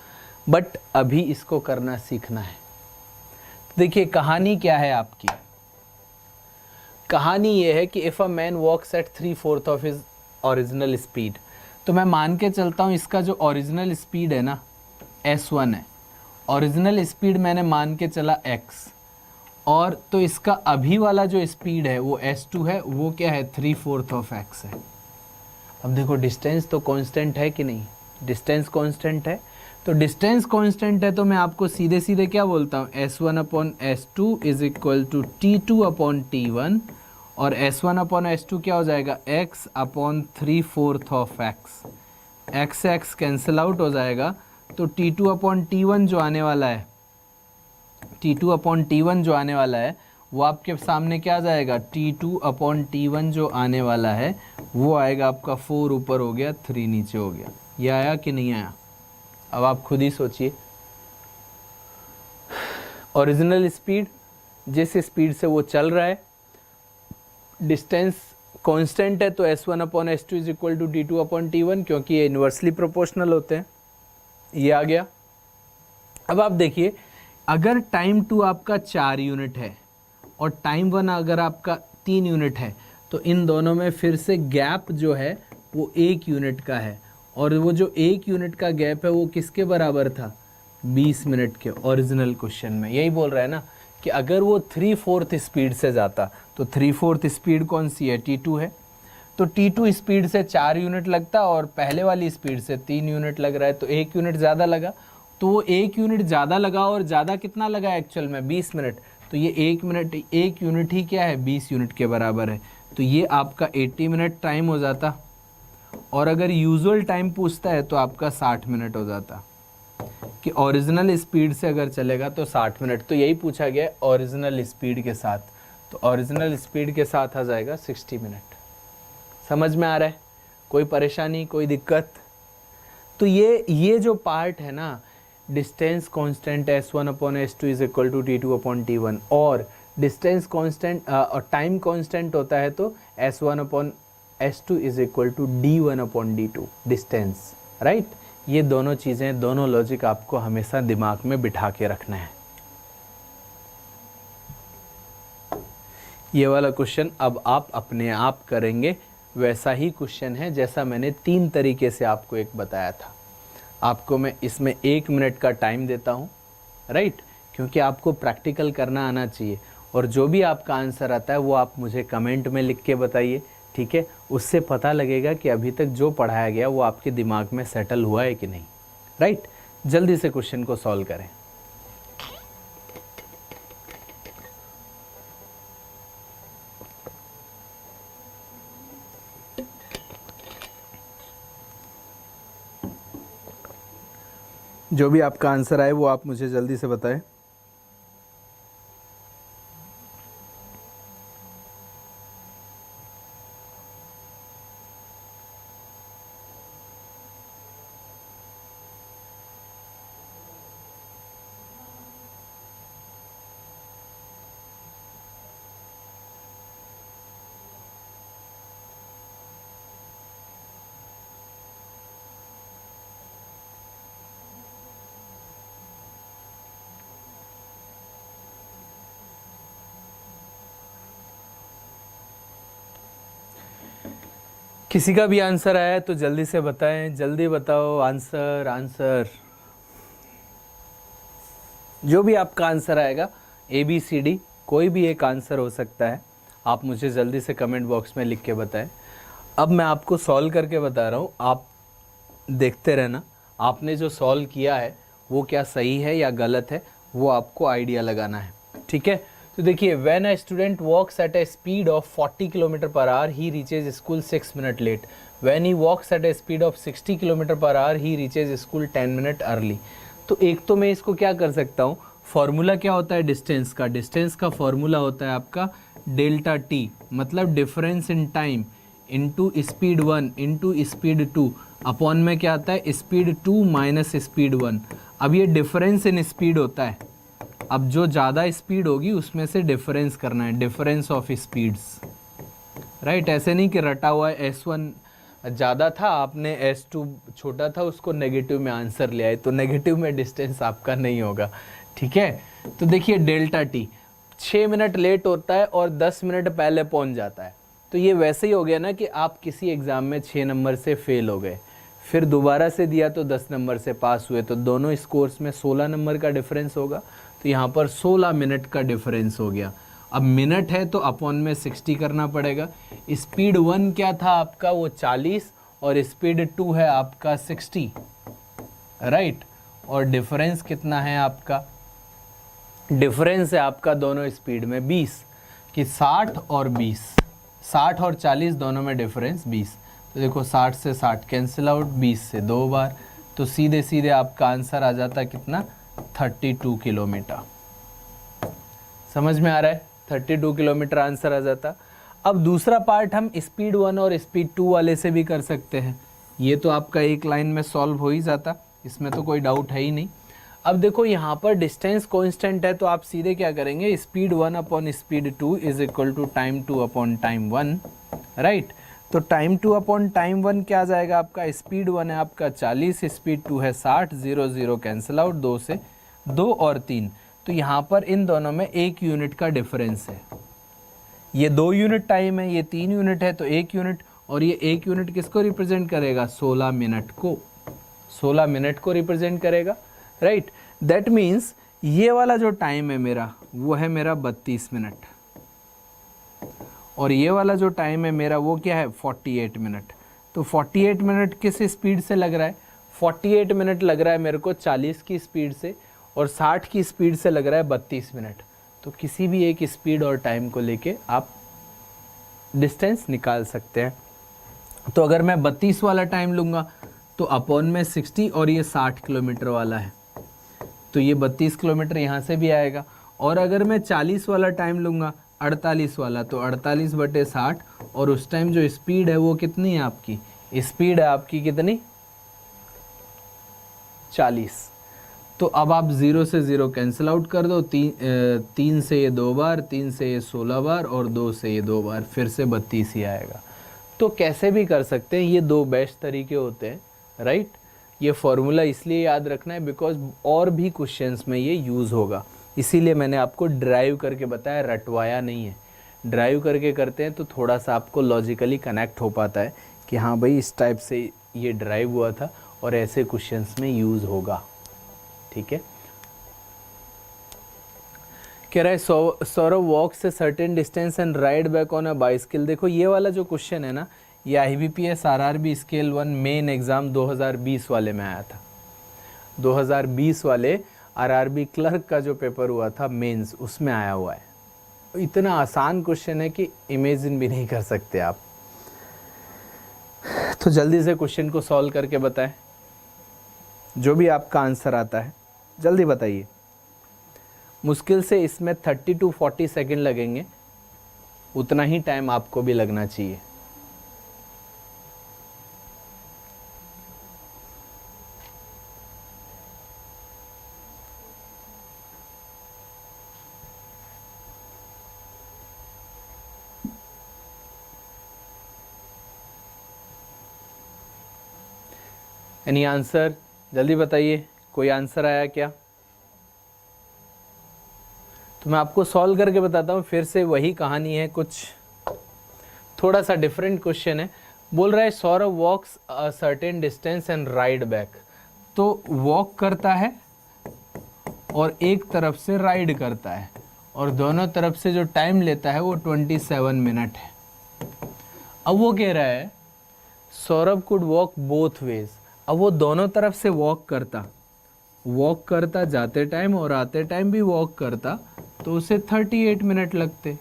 बट अभी इसको करना सीखना है। देखिए कहानी क्या है आपकी, कहानी ये है कि if a man walks at 3/4 of his original speed, तो मैं मान के चलता हूँ इसका जो ओरिजिनल स्पीड है ना s1 है, ओरिजिनल स्पीड मैंने मान के चला x, और तो इसका अभी वाला जो स्पीड है वो s2 है, वो क्या है 3/4 ऑफ x है। अब देखो डिस्टेंस तो कांस्टेंट है कि नहीं, डिस्टेंस कांस्टेंट है, तो डिस्टेंस कांस्टेंट है तो मैं आपको सीधे सीधे क्या बोलता हूँ s1/s2 is equal to t2/t1, और s1/s2 क्या हो जाएगा x/3/4 of x, x cancel out हो जाएगा, तो t2/t1 जो आने वाला है, t2/t1 जो आने वाला है वो आपके सामने क्या आ जाएगा, t2/t1 जो आने वाला है वो आएगा आपका 4 ऊपर हो गया 3 नीचे हो गया। ये आया कि नहीं आया? अब आप खुद ही सोचिए, ओरिजिनल स्पीड जिस स्पीड से वो चल रहा है, डिस्टेंस कांस्टेंट है, तो s1/s2 is equal to t2/t1, क्योंकि ये इन्वर्सली प्रोपोर्शनल होते हैं। ये आ गया। अब आप देखिए, अगर टाइम 2 आपका 4 यूनिट है और टाइम 1 अगर आपका 3 यूनिट है, तो इन दोनों में फिर से गैप जो है वो 1 यूनिट का है, और वो जो 1 यूनिट का गैप है वो किसके बराबर था, 20 मिनट के। ओरिजिनल क्वेश्चन में यही बोल रहा है ना कि अगर वो 3/4 स्पीड से जाता, तो 3/4 स्पीड कौन सी है, t2 है, तो t2 स्पीड से 4 यूनिट लगता और पहले वाली स्पीड से 3 यूनिट लग रहा है, तो 1 यूनिट ज़्यादा लगा, तो वो 1 यूनिट ज़्यादा लगा, और ज़्यादा कितना लगा एक्चुअल में 20 मिनट, तो ये 1 यूनिट ही क्या है 20 यूनिट के बराबर है, तो ये आपका 80 मिनट टाइम हो जाता, और अगर यूजुअल टाइम पूछता है तो आपका 60 मिनट हो जाता, कि ओरिजिनल स्पीड से अगर चलेगा तो 60 मिनट, तो यही पूछा गया ओरिजिनल स्पीड के साथ, तो ओरिजिनल स्पीड के साथ आ जाएगा 60 मिनट। समझ में आ रहा है? कोई परेशानी, कोई दिक्कत? तो ये जो पार्ट है ना, distance constant s1/s2 is equal to t2/t1, और डिस्टेंस कांस्टेंट और टाइम कांस्टेंट होता है तो s1/s2 is equal to d1/d2 distance, right. ये दोनों चीज़ें, दोनों लॉजिक आपको हमेशा दिमाग में बिठा के रखना है। ये वाला क्वेश्चन अब आप अपने आप करेंगे, वैसा ही क्वेश्चन है जैसा मैंने 3 तरीके से आपको एक बताया था। आपको मैं इसमें 1 मिनट का टाइम देता हूँ, राइट, क्योंकि आपको प्रैक्टिकल करना आना चाहिए, और जो भी आपका आंसर आता है वो आप मुझे कमेंट में लिख के बताइए, ठीक है। उससे पता लगेगा कि अभी तक जो पढ़ाया गया वो आपके दिमाग में सेटल हुआ है कि नहीं, राइट। जल्दी से क्वेश्चन को सॉल्व करें। जो भी आपका आंसर आए वो आप मुझे जल्दी से बताएं। किसी का भी आंसर आया है तो जल्दी से बताएं, जल्दी बताओ आंसर। जो भी आपका आंसर आएगा, ABCD कोई भी एक आंसर हो सकता है, आप मुझे जल्दी से कमेंट बॉक्स में लिख के बताएं। अब मैं आपको सॉल्व करके बता रहा हूँ, आप देखते रहना। आपने जो सॉल्व किया है वो क्या सही है या गलत है, वो आपको आइडिया लगाना है, ठीक है। तो देखिए, when a student walks at a speed of 40 kilometre per hour he reaches school 6 minute late, when he walks at a speed of 60 kilometre per hour he reaches school 10 minute early. तो एक तो मैं इसको क्या कर सकता हूँ, formula क्या होता है डिस्टेंस का, डिस्टेंस का फॉर्मूला होता है आपका डेल्टा टी, मतलब difference in time into speed 1 into speed 2 upon में क्या आता है स्पीड 2 माइनस स्पीड 1। अब ये डिफरेंस इन स्पीड होता है, अब जो ज़्यादा स्पीड होगी उसमें से डिफरेंस करना है, डिफरेंस ऑफ स्पीड्स, राइट। ऐसे नहीं कि रटा हुआ है S1 ज़्यादा था, आपने S2 छोटा था, उसको नेगेटिव में आंसर ले आए, तो नेगेटिव में डिस्टेंस आपका नहीं होगा। ठीक है, तो देखिए डेल्टा टी 6 मिनट लेट होता है और 10 मिनट पहले पहुंच जाता है। तो ये वैसे ही हो गया ना कि आप किसी एग्ज़ाम में 6 नंबर से फेल हो गए, फिर दोबारा से दिया तो 10 नंबर से पास हुए, तो दोनों स्कोर्स में 16 नंबर का डिफरेंस होगा। तो यहाँ पर 16 मिनट का डिफरेंस हो गया। अब मिनट है तो अपॉन में 60 करना पड़ेगा। स्पीड 1 क्या था आपका, वो 40, और स्पीड 2 है आपका 60, राइट। और डिफरेंस कितना है आपका, डिफरेंस है आपका दोनों स्पीड में 20, कि 60 और 20, 60 और 40 दोनों में डिफरेंस 20। तो देखो 60 से 60 कैंसिल आउट, 20 से 2 बार, तो सीधे सीधे आपका आंसर आ जाता कितना, 32 किलोमीटर। समझ में आ रहा है, 32 किलोमीटर आंसर आ जाता। अब दूसरा पार्ट हम स्पीड 1 और स्पीड 2 वाले से भी कर सकते हैं। ये तो आपका एक लाइन में सॉल्व हो ही जाता, इसमें तो कोई डाउट है ही नहीं। अब देखो यहाँ पर डिस्टेंस कांस्टेंट है, तो आप सीधे क्या करेंगे, speed 1 upon speed 2 is equal to time 2 upon time 1, right. तो टाइम 2 अपॉन टाइम 1 क्या आ जाएगा आपका, स्पीड 1 है आपका 40, स्पीड 2 है 60, 0 0 कैंसिल आउट, 2 से 2 और 3, तो यहाँ पर इन दोनों में 1 यूनिट का डिफरेंस है। ये 2 यूनिट टाइम है, ये 3 यूनिट है, तो 1 यूनिट, और ये 1 यूनिट किसको रिप्रेजेंट करेगा, 16 मिनट को, 16 मिनट को रिप्रेजेंट करेगा, राइट। दैट मीन्स ये वाला जो टाइम है मेरा, वो है मेरा 32 मिनट, और ये वाला जो टाइम है मेरा वो क्या है, 48 मिनट। तो 48 मिनट किस स्पीड से लग रहा है, 48 मिनट लग रहा है मेरे को 40 की स्पीड से, और 60 की स्पीड से लग रहा है 32 मिनट। तो किसी भी एक स्पीड और टाइम को लेके आप डिस्टेंस निकाल सकते हैं। तो अगर मैं 32 वाला टाइम लूँगा तो अपॉन में 60, और ये 60 किलोमीटर वाला है, तो ये 32 किलोमीटर यहाँ से भी आएगा। और अगर मैं 40 वाला टाइम लूँगा, 48 वाला, तो 48/60, और उस टाइम जो स्पीड है वो कितनी है आपकी, स्पीड है आपकी कितनी, 40। तो अब आप 0 से 0 कैंसिल आउट कर दो, 3 से ये 2 बार, 3 से ये 16 बार, और 2 से ये 2 बार, फिर से 32 ही आएगा। तो कैसे भी कर सकते हैं, ये 2 बेस्ट तरीके होते हैं, राइट। ये फॉर्मूला इसलिए याद रखना है बिकॉज और भी क्वेश्चंस में ये यूज़ होगा, इसीलिए मैंने आपको ड्राइव करके बताया, रटवाया नहीं है। ड्राइव करके करते हैं तो थोड़ा सा आपको लॉजिकली कनेक्ट हो पाता है कि हाँ भाई इस टाइप से ये ड्राइव हुआ था और ऐसे क्वेश्चंस में यूज़ होगा, ठीक है। कह रहा है Saurav walks a certain distance and ride back on a bicycle. देखो ये वाला जो क्वेश्चन है ना, ये IBPS RRB scale 1 main exam 2020 वाले में आया था। 2020 वाले RRB क्लर्क का जो पेपर हुआ था मेंस, उसमें आया हुआ है। इतना आसान क्वेश्चन है कि इमेजिन भी नहीं कर सकते आप। तो जल्दी से क्वेश्चन को सॉल्व करके बताएं, जो भी आपका आंसर आता है जल्दी बताइए। मुश्किल से इसमें 30 to 40 सेकेंड लगेंगे, उतना ही टाइम आपको भी लगना चाहिए। एनी आंसर, जल्दी बताइए, कोई आंसर आया क्या? तो मैं आपको सॉल्व करके बताता हूँ। फिर से वही कहानी है, कुछ थोड़ा सा डिफरेंट क्वेश्चन है। बोल रहा है Saurav walks a certain distance and ride back. तो वॉक करता है और एक तरफ से राइड करता है, और दोनों तरफ से जो टाइम लेता है वो 27 मिनट है। अब वो कह रहा है Saurabh could walk both ways. अब वो दोनों तरफ से वॉक करता जाते टाइम और आते टाइम भी वॉक करता, तो उसे 38 मिनट लगते,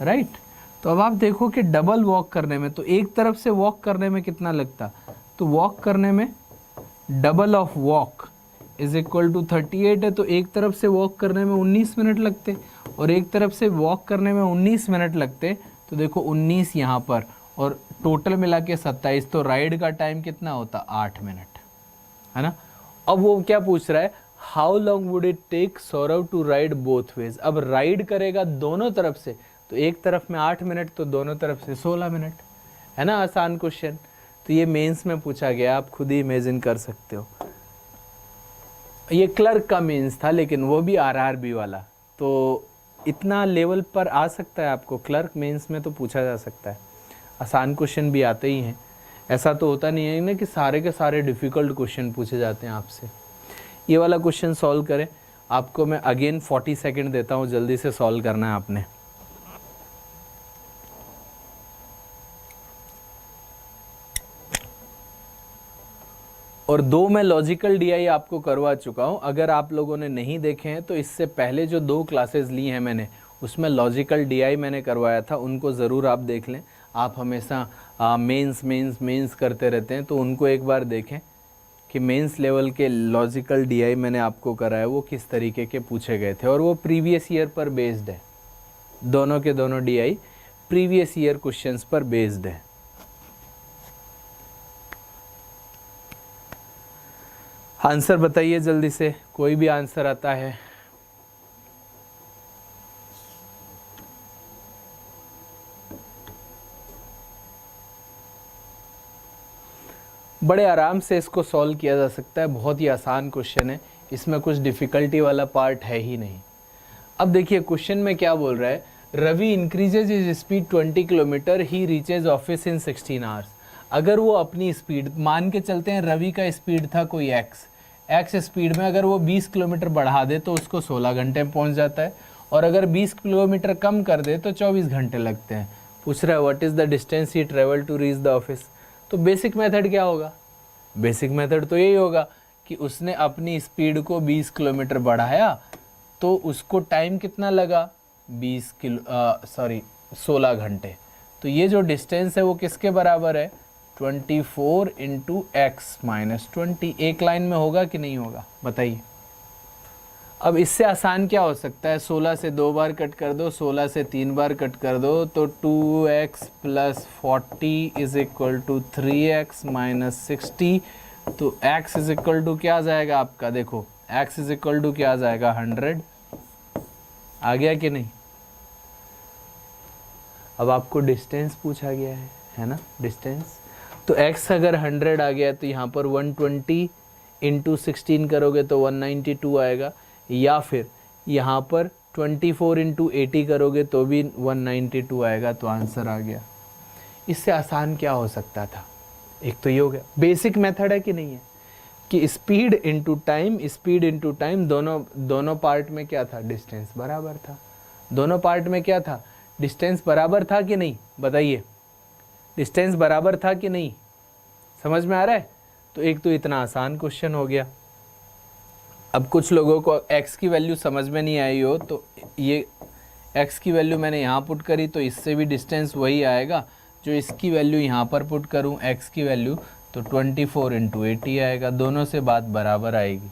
राइट। तो अब आप देखो कि डबल वॉक करने में, तो एक तरफ से वॉक करने में कितना लगता, तो वॉक करने में double of walk is equal to 38 है, तो एक तरफ से वॉक करने में 19 मिनट लगते और एक तरफ से वॉक करने में 19 मिनट लगते। तो देखो 19 यहाँ पर और टोटल मिला के 27, तो राइड का टाइम कितना होता, 8 मिनट, है ना। अब वो क्या पूछ रहा है, how long would it take Saurav to ride both ways. अब राइड करेगा दोनों तरफ से, तो एक तरफ में 8 मिनट, तो दोनों तरफ से 16 मिनट, है ना आसान क्वेश्चन। तो ये मेंस में पूछा गया, आप खुद ही इमेजिन कर सकते हो। ये क्लर्क का मेंस था, लेकिन वो भी आरआरबी वाला, तो इतना लेवल पर आ सकता है आपको। क्लर्क मेंस में तो पूछा जा सकता है, आसान क्वेश्चन भी आते ही हैं। ऐसा तो होता नहीं है ना कि सारे के सारे डिफ़िकल्ट क्वेश्चन पूछे जाते हैं आपसे। ये वाला क्वेश्चन सॉल्व करें, आपको मैं अगेन 40 सेकंड देता हूँ, जल्दी से सॉल्व करना है आपने। और 2 मैं लॉजिकल डीआई आपको करवा चुका हूँ। अगर आप लोगों ने नहीं देखे हैं तो इससे पहले जो 2 क्लासेस ली हैं मैंने, उसमें लॉजिकल डीआई मैंने करवाया था, उनको ज़रूर आप देख लें। आप हमेशा मेंस करते रहते हैं, तो उनको एक बार देखें कि मेंस लेवल के लॉजिकल डीआई मैंने आपको कराया वो किस तरीके के पूछे गए थे, और वो प्रीवियस ईयर पर बेस्ड है। दोनों के दोनों डीआई प्रीवियस ईयर क्वेश्चंस पर बेस्ड है। आंसर बताइए जल्दी से, कोई भी आंसर आता है। बड़े आराम से इसको सॉल्व किया जा सकता है, बहुत ही आसान क्वेश्चन है, इसमें कुछ डिफ़िकल्टी वाला पार्ट है ही नहीं। अब देखिए क्वेश्चन में क्या बोल रहा है, Ravi increases his speed 20 kilometre, he reaches office in 16 hours. अगर वो अपनी स्पीड मान के चलते हैं, रवि का स्पीड था कोई एक्स स्पीड में, अगर वो 20 किलोमीटर बढ़ा दे तो उसको 16 घंटे में पहुंच जाता है, और अगर 20 किलोमीटर कम कर दे तो 24 घंटे लगते हैं। पूछ रहा है what is the distance he travel to reach the office. तो बेसिक मेथड क्या होगा? बेसिक मेथड तो यही होगा कि उसने अपनी स्पीड को 20 किलोमीटर बढ़ाया, तो उसको टाइम कितना लगा? 16 घंटे। तो ये जो डिस्टेंस है वो किसके बराबर है? 24 इंटू एक्स माइनस 20। एक लाइन में होगा कि नहीं होगा बताइए। अब इससे आसान क्या हो सकता है? 16 से 2 बार कट कर दो, 16 से 3 बार कट कर दो, तो 2x plus 40 is equal to 3x minus 60। तो x इज इक्वल टू क्या आ जाएगा आपका? देखो x इज इक्वल टू क्या आ जाएगा? 100। आ गया कि नहीं? अब आपको डिस्टेंस पूछा गया है ना, डिस्टेंस। तो x अगर 100 आ गया तो यहाँ पर 120 इंटू 16 करोगे तो 192 आएगा, या फिर यहाँ पर 24 इंटू 80 करोगे तो भी 192 आएगा। तो आंसर आ गया। इससे आसान क्या हो सकता था? एक तो ये हो गया, बेसिक मेथड है कि नहीं है, कि स्पीड इंटू टाइम, दोनों पार्ट में क्या था? डिस्टेंस बराबर था। दोनों पार्ट में क्या था? डिस्टेंस बराबर था कि नहीं? बताइए, डिस्टेंस बराबर था कि नहीं? समझ में आ रहा है? तो एक तो इतना आसान क्वेश्चन हो गया। अब कुछ लोगों को x की वैल्यू समझ में नहीं आई हो, तो ये x की वैल्यू मैंने यहाँ पुट करी, तो इससे भी डिस्टेंस वही आएगा जो इसकी वैल्यू यहाँ पर पुट करूँ, x की वैल्यू, तो 24 इंटू 80 आएगा। दोनों से बात बराबर आएगी,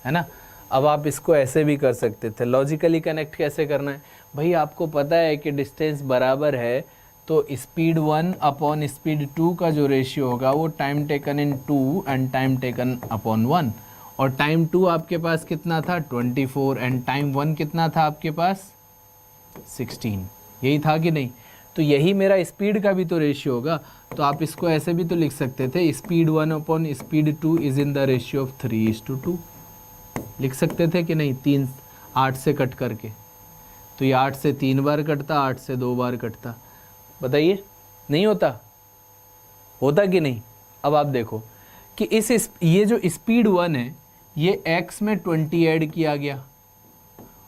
है ना। अब आप इसको ऐसे भी कर सकते थे। लॉजिकली कनेक्ट कैसे करना है भाई? आपको पता है कि डिस्टेंस बराबर है, तो स्पीड 1 अपॉन स्पीड 2 का जो रेशियो होगा वो time taken in 2 and time taken upon 1। और टाइम 2 आपके पास कितना था? 24, एंड टाइम 1 कितना था आपके पास? 16। यही था कि नहीं? तो यही मेरा स्पीड का भी तो रेशियो होगा। तो आप इसको ऐसे भी तो लिख सकते थे, speed 1 upon speed 2 is in the ratio of 3:2। लिख सकते थे कि नहीं? 3 8 से कट करके, तो ये 8 से 3 बार कटता, 8 से 2 बार कटता। बताइए, नहीं होता? होता कि नहीं? अब आप देखो कि ये जो स्पीड 1 है, ये x में 20 ऐड किया गया,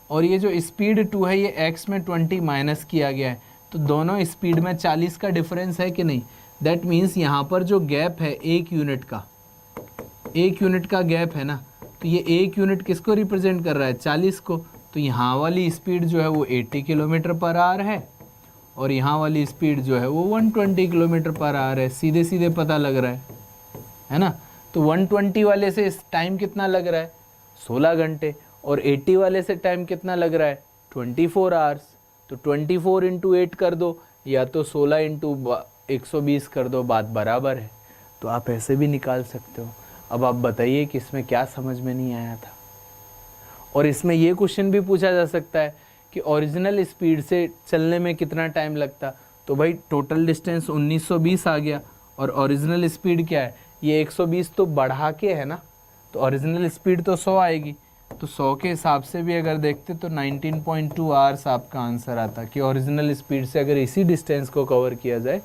और ये जो स्पीड 2 है ये x में 20 माइनस किया गया है। तो दोनों स्पीड में 40 का डिफरेंस है कि नहीं? दैट मीन्स यहाँ पर जो गैप है 1 यूनिट का, 1 यूनिट का गैप है ना, तो ये 1 यूनिट किसको रिप्रेजेंट कर रहा है? 40 को। तो यहाँ वाली स्पीड जो है वो 80 किलोमीटर पर आवर है, और यहाँ वाली स्पीड जो है वो 120 किलोमीटर पर आवर है। सीधे सीधे पता लग रहा है ना। तो 120 वाले से टाइम कितना लग रहा है? 16 घंटे। और 80 वाले से टाइम कितना लग रहा है? 24 आवर्स। तो 24 इंटू 8 कर दो, या तो 16 इंटू 120 कर दो, बात बराबर है। तो आप ऐसे भी निकाल सकते हो। अब आप बताइए कि इसमें क्या समझ में नहीं आया था। और इसमें ये क्वेश्चन भी पूछा जा सकता है कि ओरिजिनल स्पीड से चलने में कितना टाइम लगता। तो भाई टोटल डिस्टेंस 1920 आ गया, और ओरिजिनल स्पीड क्या है, ये 120 तो बढ़ा के है ना, तो ओरिजिनल स्पीड तो 100 आएगी। तो 100 के हिसाब से भी अगर देखते तो 19.2 आवर्स आपका आंसर आता कि ओरिजिनल स्पीड से अगर इसी डिस्टेंस को कवर किया जाए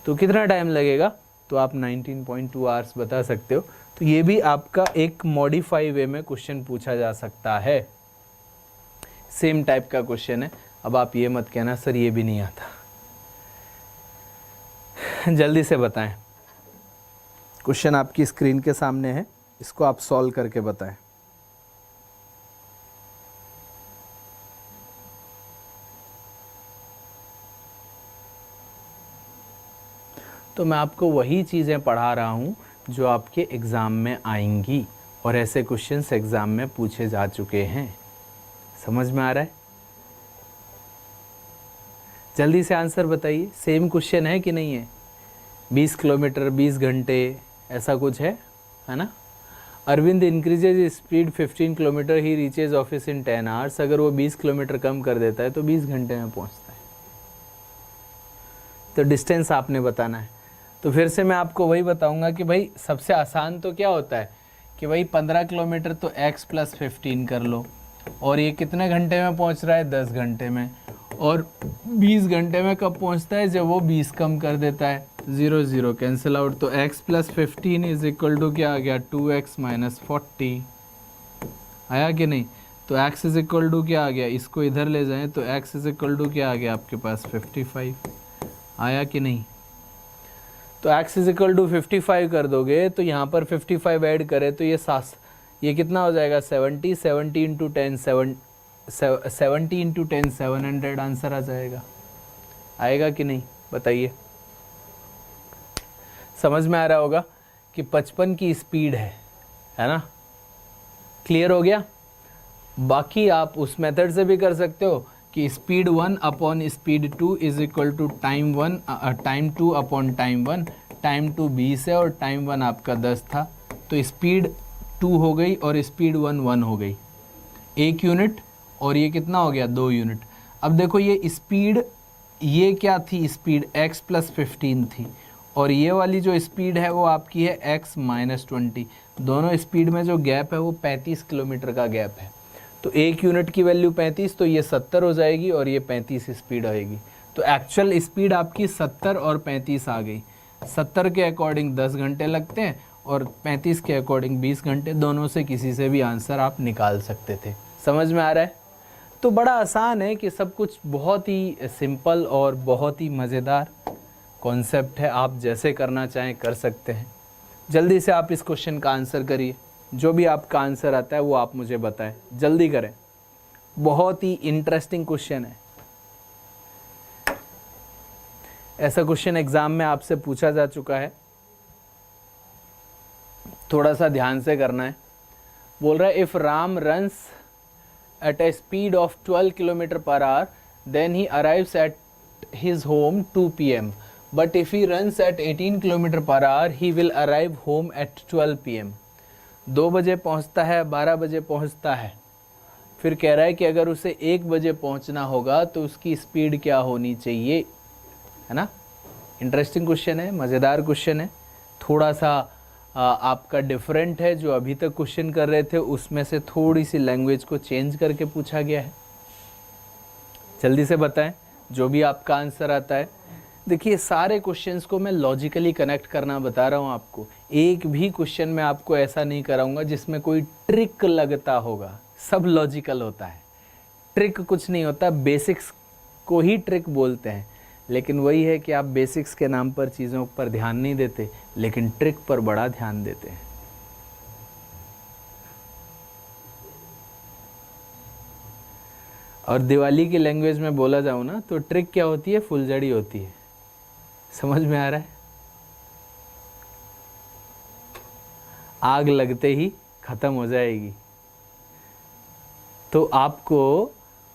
तो कितना टाइम लगेगा, तो आप 19.2 आवर्स बता सकते हो। तो ये भी आपका एक मॉडिफाई वे में क्वेश्चन पूछा जा सकता है, सेम टाइप का क्वेश्चन है। अब आप ये मत कहना सर ये भी नहीं आता, जल्दी से बताएं। क्वेश्चन आपकी स्क्रीन के सामने है, इसको आप सॉल्व करके बताएं। तो मैं आपको वही चीज़ें पढ़ा रहा हूँ जो आपके एग्ज़ाम में आएंगी, और ऐसे क्वेश्चंस एग्ज़ाम में पूछे जा चुके हैं। समझ में आ रहा है? जल्दी से आंसर बताइए। सेम क्वेश्चन है कि नहीं है? 20 किलोमीटर 20 घंटे ऐसा कुछ है ना। Arvind increases speed 15 kilometre, he reaches office in 10 hours. अगर वो 20 किलोमीटर कम कर देता है तो 20 घंटे में पहुंचता है। तो डिस्टेंस आपने बताना है। तो फिर से मैं आपको वही बताऊंगा कि भाई सबसे आसान तो क्या होता है कि भाई 15 किलोमीटर तो x + 15 कर लो, और ये कितने घंटे में पहुंच रहा है, 10 घंटे में। और 20 घंटे में कब पहुंचता है, जब वो 20 कम कर देता है। 0 0 कैंसिल आउट, तो x + 15 = क्या आ गया, 2x - 40 आया कि नहीं। तो x = क्या आ गया, इसको इधर ले जाएं तो x = क्या आ गया आपके पास, 55 आया कि नहीं। तो x = 55 कर दोगे तो यहाँ पर 55 ऐड करें तो ये कितना हो जाएगा, 70 70 × 10 70 × 10 700 आंसर आ जाएगा। आएगा कि नहीं बताइए। समझ में आ रहा होगा कि 55 की स्पीड है ना। क्लियर हो गया। बाकी आप उस मेथड से भी कर सकते हो कि speed 1 / speed 2 = time 2 / time 1। Time 2 20 है और टाइम 1 आपका 10 था, तो स्पीड 2 हो गई और स्पीड 1 हो गई, 1 यूनिट, और ये कितना हो गया, 2 यूनिट। अब देखो ये स्पीड, ये क्या थी, स्पीड x + 15 थी, और ये वाली जो स्पीड है वो आपकी है x - 20। दोनों स्पीड में जो गैप है वो 35 किलोमीटर का गैप है। तो 1 यूनिट की वैल्यू 35, तो ये 70 हो जाएगी और ये 35 स्पीड आएगी। तो एक्चुअल स्पीड आपकी 70 और 35 आ गई। 70 के अकॉर्डिंग 10 घंटे लगते हैं और 35 के अकॉर्डिंग 20 घंटे। दोनों से किसी से भी आंसर आप निकाल सकते थे। समझ में आ रहा है। तो बड़ा आसान है कि सब कुछ बहुत ही सिंपल और बहुत ही मज़ेदार कॉन्सेप्ट है। आप जैसे करना चाहें कर सकते हैं। जल्दी से आप इस क्वेश्चन का आंसर करिए। जो भी आपका आंसर आता है वो आप मुझे बताएं, जल्दी करें। बहुत ही इंटरेस्टिंग क्वेश्चन है। ऐसा क्वेश्चन एग्जाम में आपसे पूछा जा चुका है, थोड़ा सा ध्यान से करना है। बोल रहा है if Ram runs at a speed of 12 km/h then he arrives at his home 2 PM, but if he runs at 18 km/h he will arrive home at 12 PM। 2 बजे पहुंचता है, 12 बजे पहुंचता है, फिर कह रहा है कि अगर उसे 1 बजे पहुंचना होगा तो उसकी स्पीड क्या होनी चाहिए, है ना। इंटरेस्टिंग क्वेश्चन है, मज़ेदार क्वेश्चन है, थोड़ा सा आपका डिफरेंट है। जो अभी तक क्वेश्चन कर रहे थे उसमें से थोड़ी सी लैंग्वेज को चेंज करके पूछा गया है। जल्दी से बताएं जो भी आपका आंसर आता है। देखिए सारे क्वेश्चंस को मैं लॉजिकली कनेक्ट करना बता रहा हूँ आपको। एक भी क्वेश्चन मैं आपको ऐसा नहीं कराऊंगा जिसमें कोई ट्रिक लगता होगा, सब लॉजिकल होता है। ट्रिक कुछ नहीं होता, बेसिक्स को ही ट्रिक बोलते हैं। लेकिन वही है कि आप बेसिक्स के नाम पर चीज़ों पर ध्यान नहीं देते, लेकिन ट्रिक पर बड़ा ध्यान देते हैं। और दिवाली की लैंग्वेज में बोला जाऊँ ना तो ट्रिक क्या होती है, फुलझड़ी होती है। समझ में आ रहा है। आग लगते ही ख़त्म हो जाएगी। तो आपको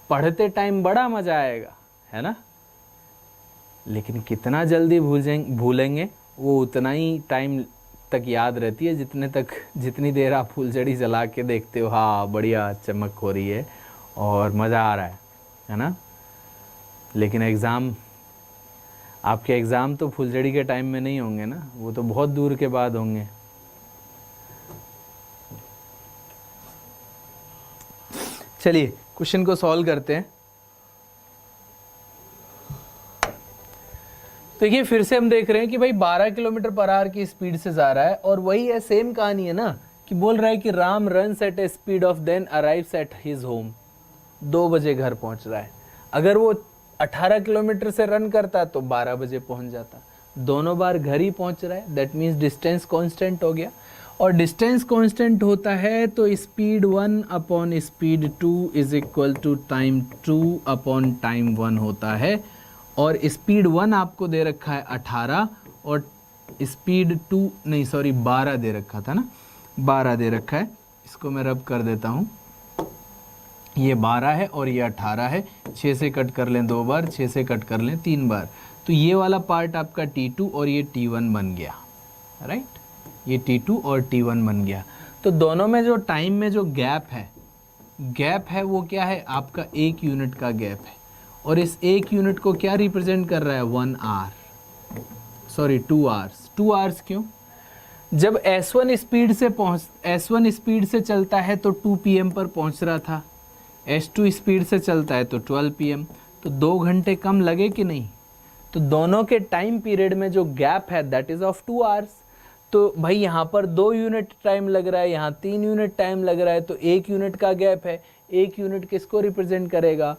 पढ़ते टाइम बड़ा मज़ा आएगा, है ना। लेकिन कितना जल्दी भूलेंगे वो उतना ही टाइम तक याद रहती है जितनी देर आप फुलझड़ी जला के देखते हो, हाँ बढ़िया चमक हो रही है और मज़ा आ रहा है ना। लेकिन एग्ज़ाम आपके एग्ज़ाम तो फुलझड़ी के टाइम में नहीं होंगे ना, वो तो बहुत दूर के बाद होंगे। चलिए क्वेश्चन को सॉल्व करते हैं। देखिए फिर से हम देख रहे हैं कि भाई 12 किलोमीटर पर आवर की स्पीड से जा रहा है, और वही है, सेम कहानी है ना, कि बोल रहा है कि Ram runs at a speed of then arrives at his home. 2 बजे घर पहुंच रहा है। अगर वो 18 किलोमीटर से रन करता तो 12 बजे पहुंच जाता। दोनों बार घर ही पहुंच रहा है, दैट मीन्स डिस्टेंस कांस्टेंट हो गया। और डिस्टेंस कांस्टेंट होता है तो speed 1 upon speed 2 is equal to time 2 upon time 1 होता है। और स्पीड 1 आपको दे रखा है 18 और स्पीड 2 नहीं सॉरी 12 दे रखा था ना, 12 दे रखा है। इसको मैं रब कर देता हूँ, ये 12 है और ये 18 है। 6 से कट कर लें 2 बार, 6 से कट कर लें 3 बार, तो ये वाला पार्ट आपका T2 और ये T1 बन गया, राइट। ये T2 और T1 बन गया। तो दोनों में जो टाइम में जो गैप है वो क्या है, आपका 1 यूनिट का गैप है। और इस 1 यूनिट को क्या रिप्रेजेंट कर रहा है, 1 आवर, सॉरी 2 आवर्स। 2 आवर्स क्यों, जब S1 स्पीड से चलता है तो 2 PM पर पहुंच रहा था, S2 स्पीड से चलता है तो 12 PM, तो 2 घंटे कम लगे कि नहीं। तो दोनों के टाइम पीरियड में जो गैप है दैट इज ऑफ 2 आवर्स। तो भाई यहाँ पर 2 यूनिट टाइम लग रहा है, यहाँ 3 यूनिट टाइम लग रहा है, तो 1 यूनिट का गैप है। 1 यूनिट किसको रिप्रेजेंट करेगा,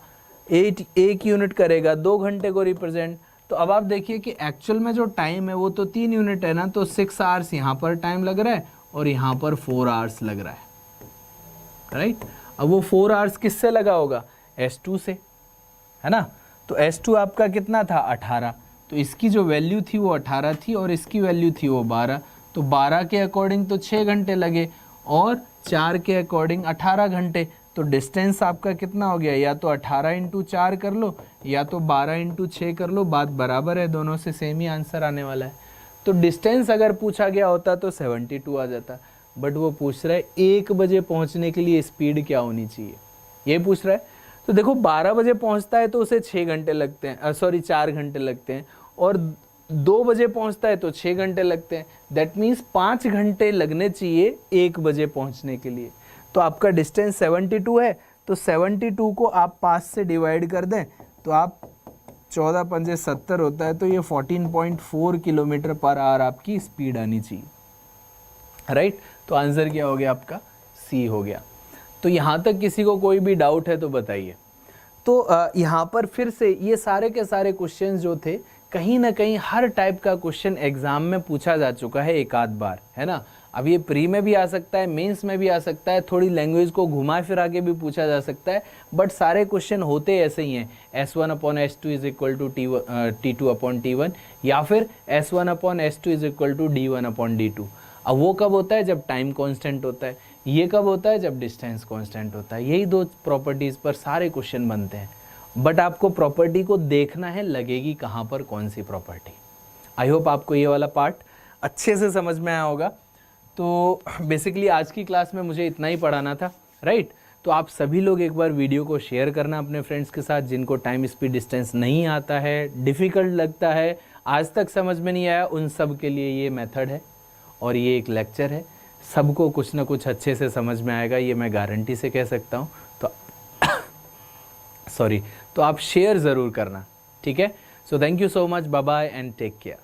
1 यूनिट करेगा 2 घंटे को रिप्रेजेंट। तो अब आप देखिए कि एक्चुअल में जो टाइम है वो तो 3 यूनिट है ना, तो 6 आवर्स यहाँ पर टाइम लग रहा है और यहाँ पर 4 आवर्स लग रहा है, राइट। अब वो 4 आवर्स किससे लगा होगा, S2 से, है ना। तो S2 आपका कितना था, 18, तो इसकी जो वैल्यू थी वो 18 थी और इसकी वैल्यू थी वो 12। तो 12 के अकॉर्डिंग तो 6 घंटे लगे और 4 के अकॉर्डिंग 18 घंटे। तो डिस्टेंस आपका कितना हो गया, या तो 18 इंटू 4 कर लो या तो 12 इंटू 6 कर लो, बात बराबर है, दोनों से सेम ही आंसर आने वाला है। तो डिस्टेंस अगर पूछा गया होता तो 72 आ जाता, बट वो पूछ रहा है 1 बजे पहुंचने के लिए स्पीड क्या होनी चाहिए, ये पूछ रहा है। तो देखो 12 बजे पहुंचता है तो उसे 6 घंटे लगते हैं, सॉरी 4 घंटे लगते हैं, और 2 बजे पहुंचता है तो 6 घंटे लगते हैं। दैट मीन्स 5 घंटे लगने चाहिए 1 बजे पहुंचने के लिए। तो आपका डिस्टेंस 72 है, तो 72 को आप 5 से डिवाइड कर दें तो आप 14 पंजे 70 होता है, तो ये 14.4 किलोमीटर पर आवर आपकी स्पीड आनी चाहिए, राइट। तो आंसर क्या हो गया आपका, सी हो गया। तो यहाँ तक किसी को कोई भी डाउट है तो बताइए। तो यहाँ पर फिर से ये सारे के सारे क्वेश्चंस जो थे, कहीं ना कहीं हर टाइप का क्वेश्चन एग्जाम में पूछा जा चुका है एक आध बार, है ना। अब ये प्री में भी आ सकता है, मेंस में भी आ सकता है, थोड़ी लैंग्वेज को घुमा फिरा के भी पूछा जा सकता है, बट सारे क्वेश्चन होते ऐसे ही हैं। S1 upon S2 is equal to T2 upon T1, या फिर S1 upon S2 is equal to D1 upon D2। अब वो कब होता है, जब टाइम कांस्टेंट होता है। ये कब होता है, जब डिस्टेंस कांस्टेंट होता है। यही 2 प्रॉपर्टीज़ पर सारे क्वेश्चन बनते हैं, बट आपको प्रॉपर्टी को देखना है लगेगी कहाँ पर कौन सी प्रॉपर्टी। आई होप आपको ये वाला पार्ट अच्छे से समझ में आया होगा। तो बेसिकली आज की क्लास में मुझे इतना ही पढ़ाना था, राइट। तो आप सभी लोग एक बार वीडियो को शेयर करना अपने फ्रेंड्स के साथ जिनको टाइम स्पीड डिस्टेंस नहीं आता है, डिफ़िकल्ट लगता है, आज तक समझ में नहीं आया, उन सब के लिए ये मेथड है और ये एक लेक्चर है। सबको कुछ ना कुछ अच्छे से समझ में आएगा, ये मैं गारंटी से कह सकता हूँ। तो सॉरी, तो आप शेयर ज़रूर करना, ठीक है। So thank you so much, bye bye and take care.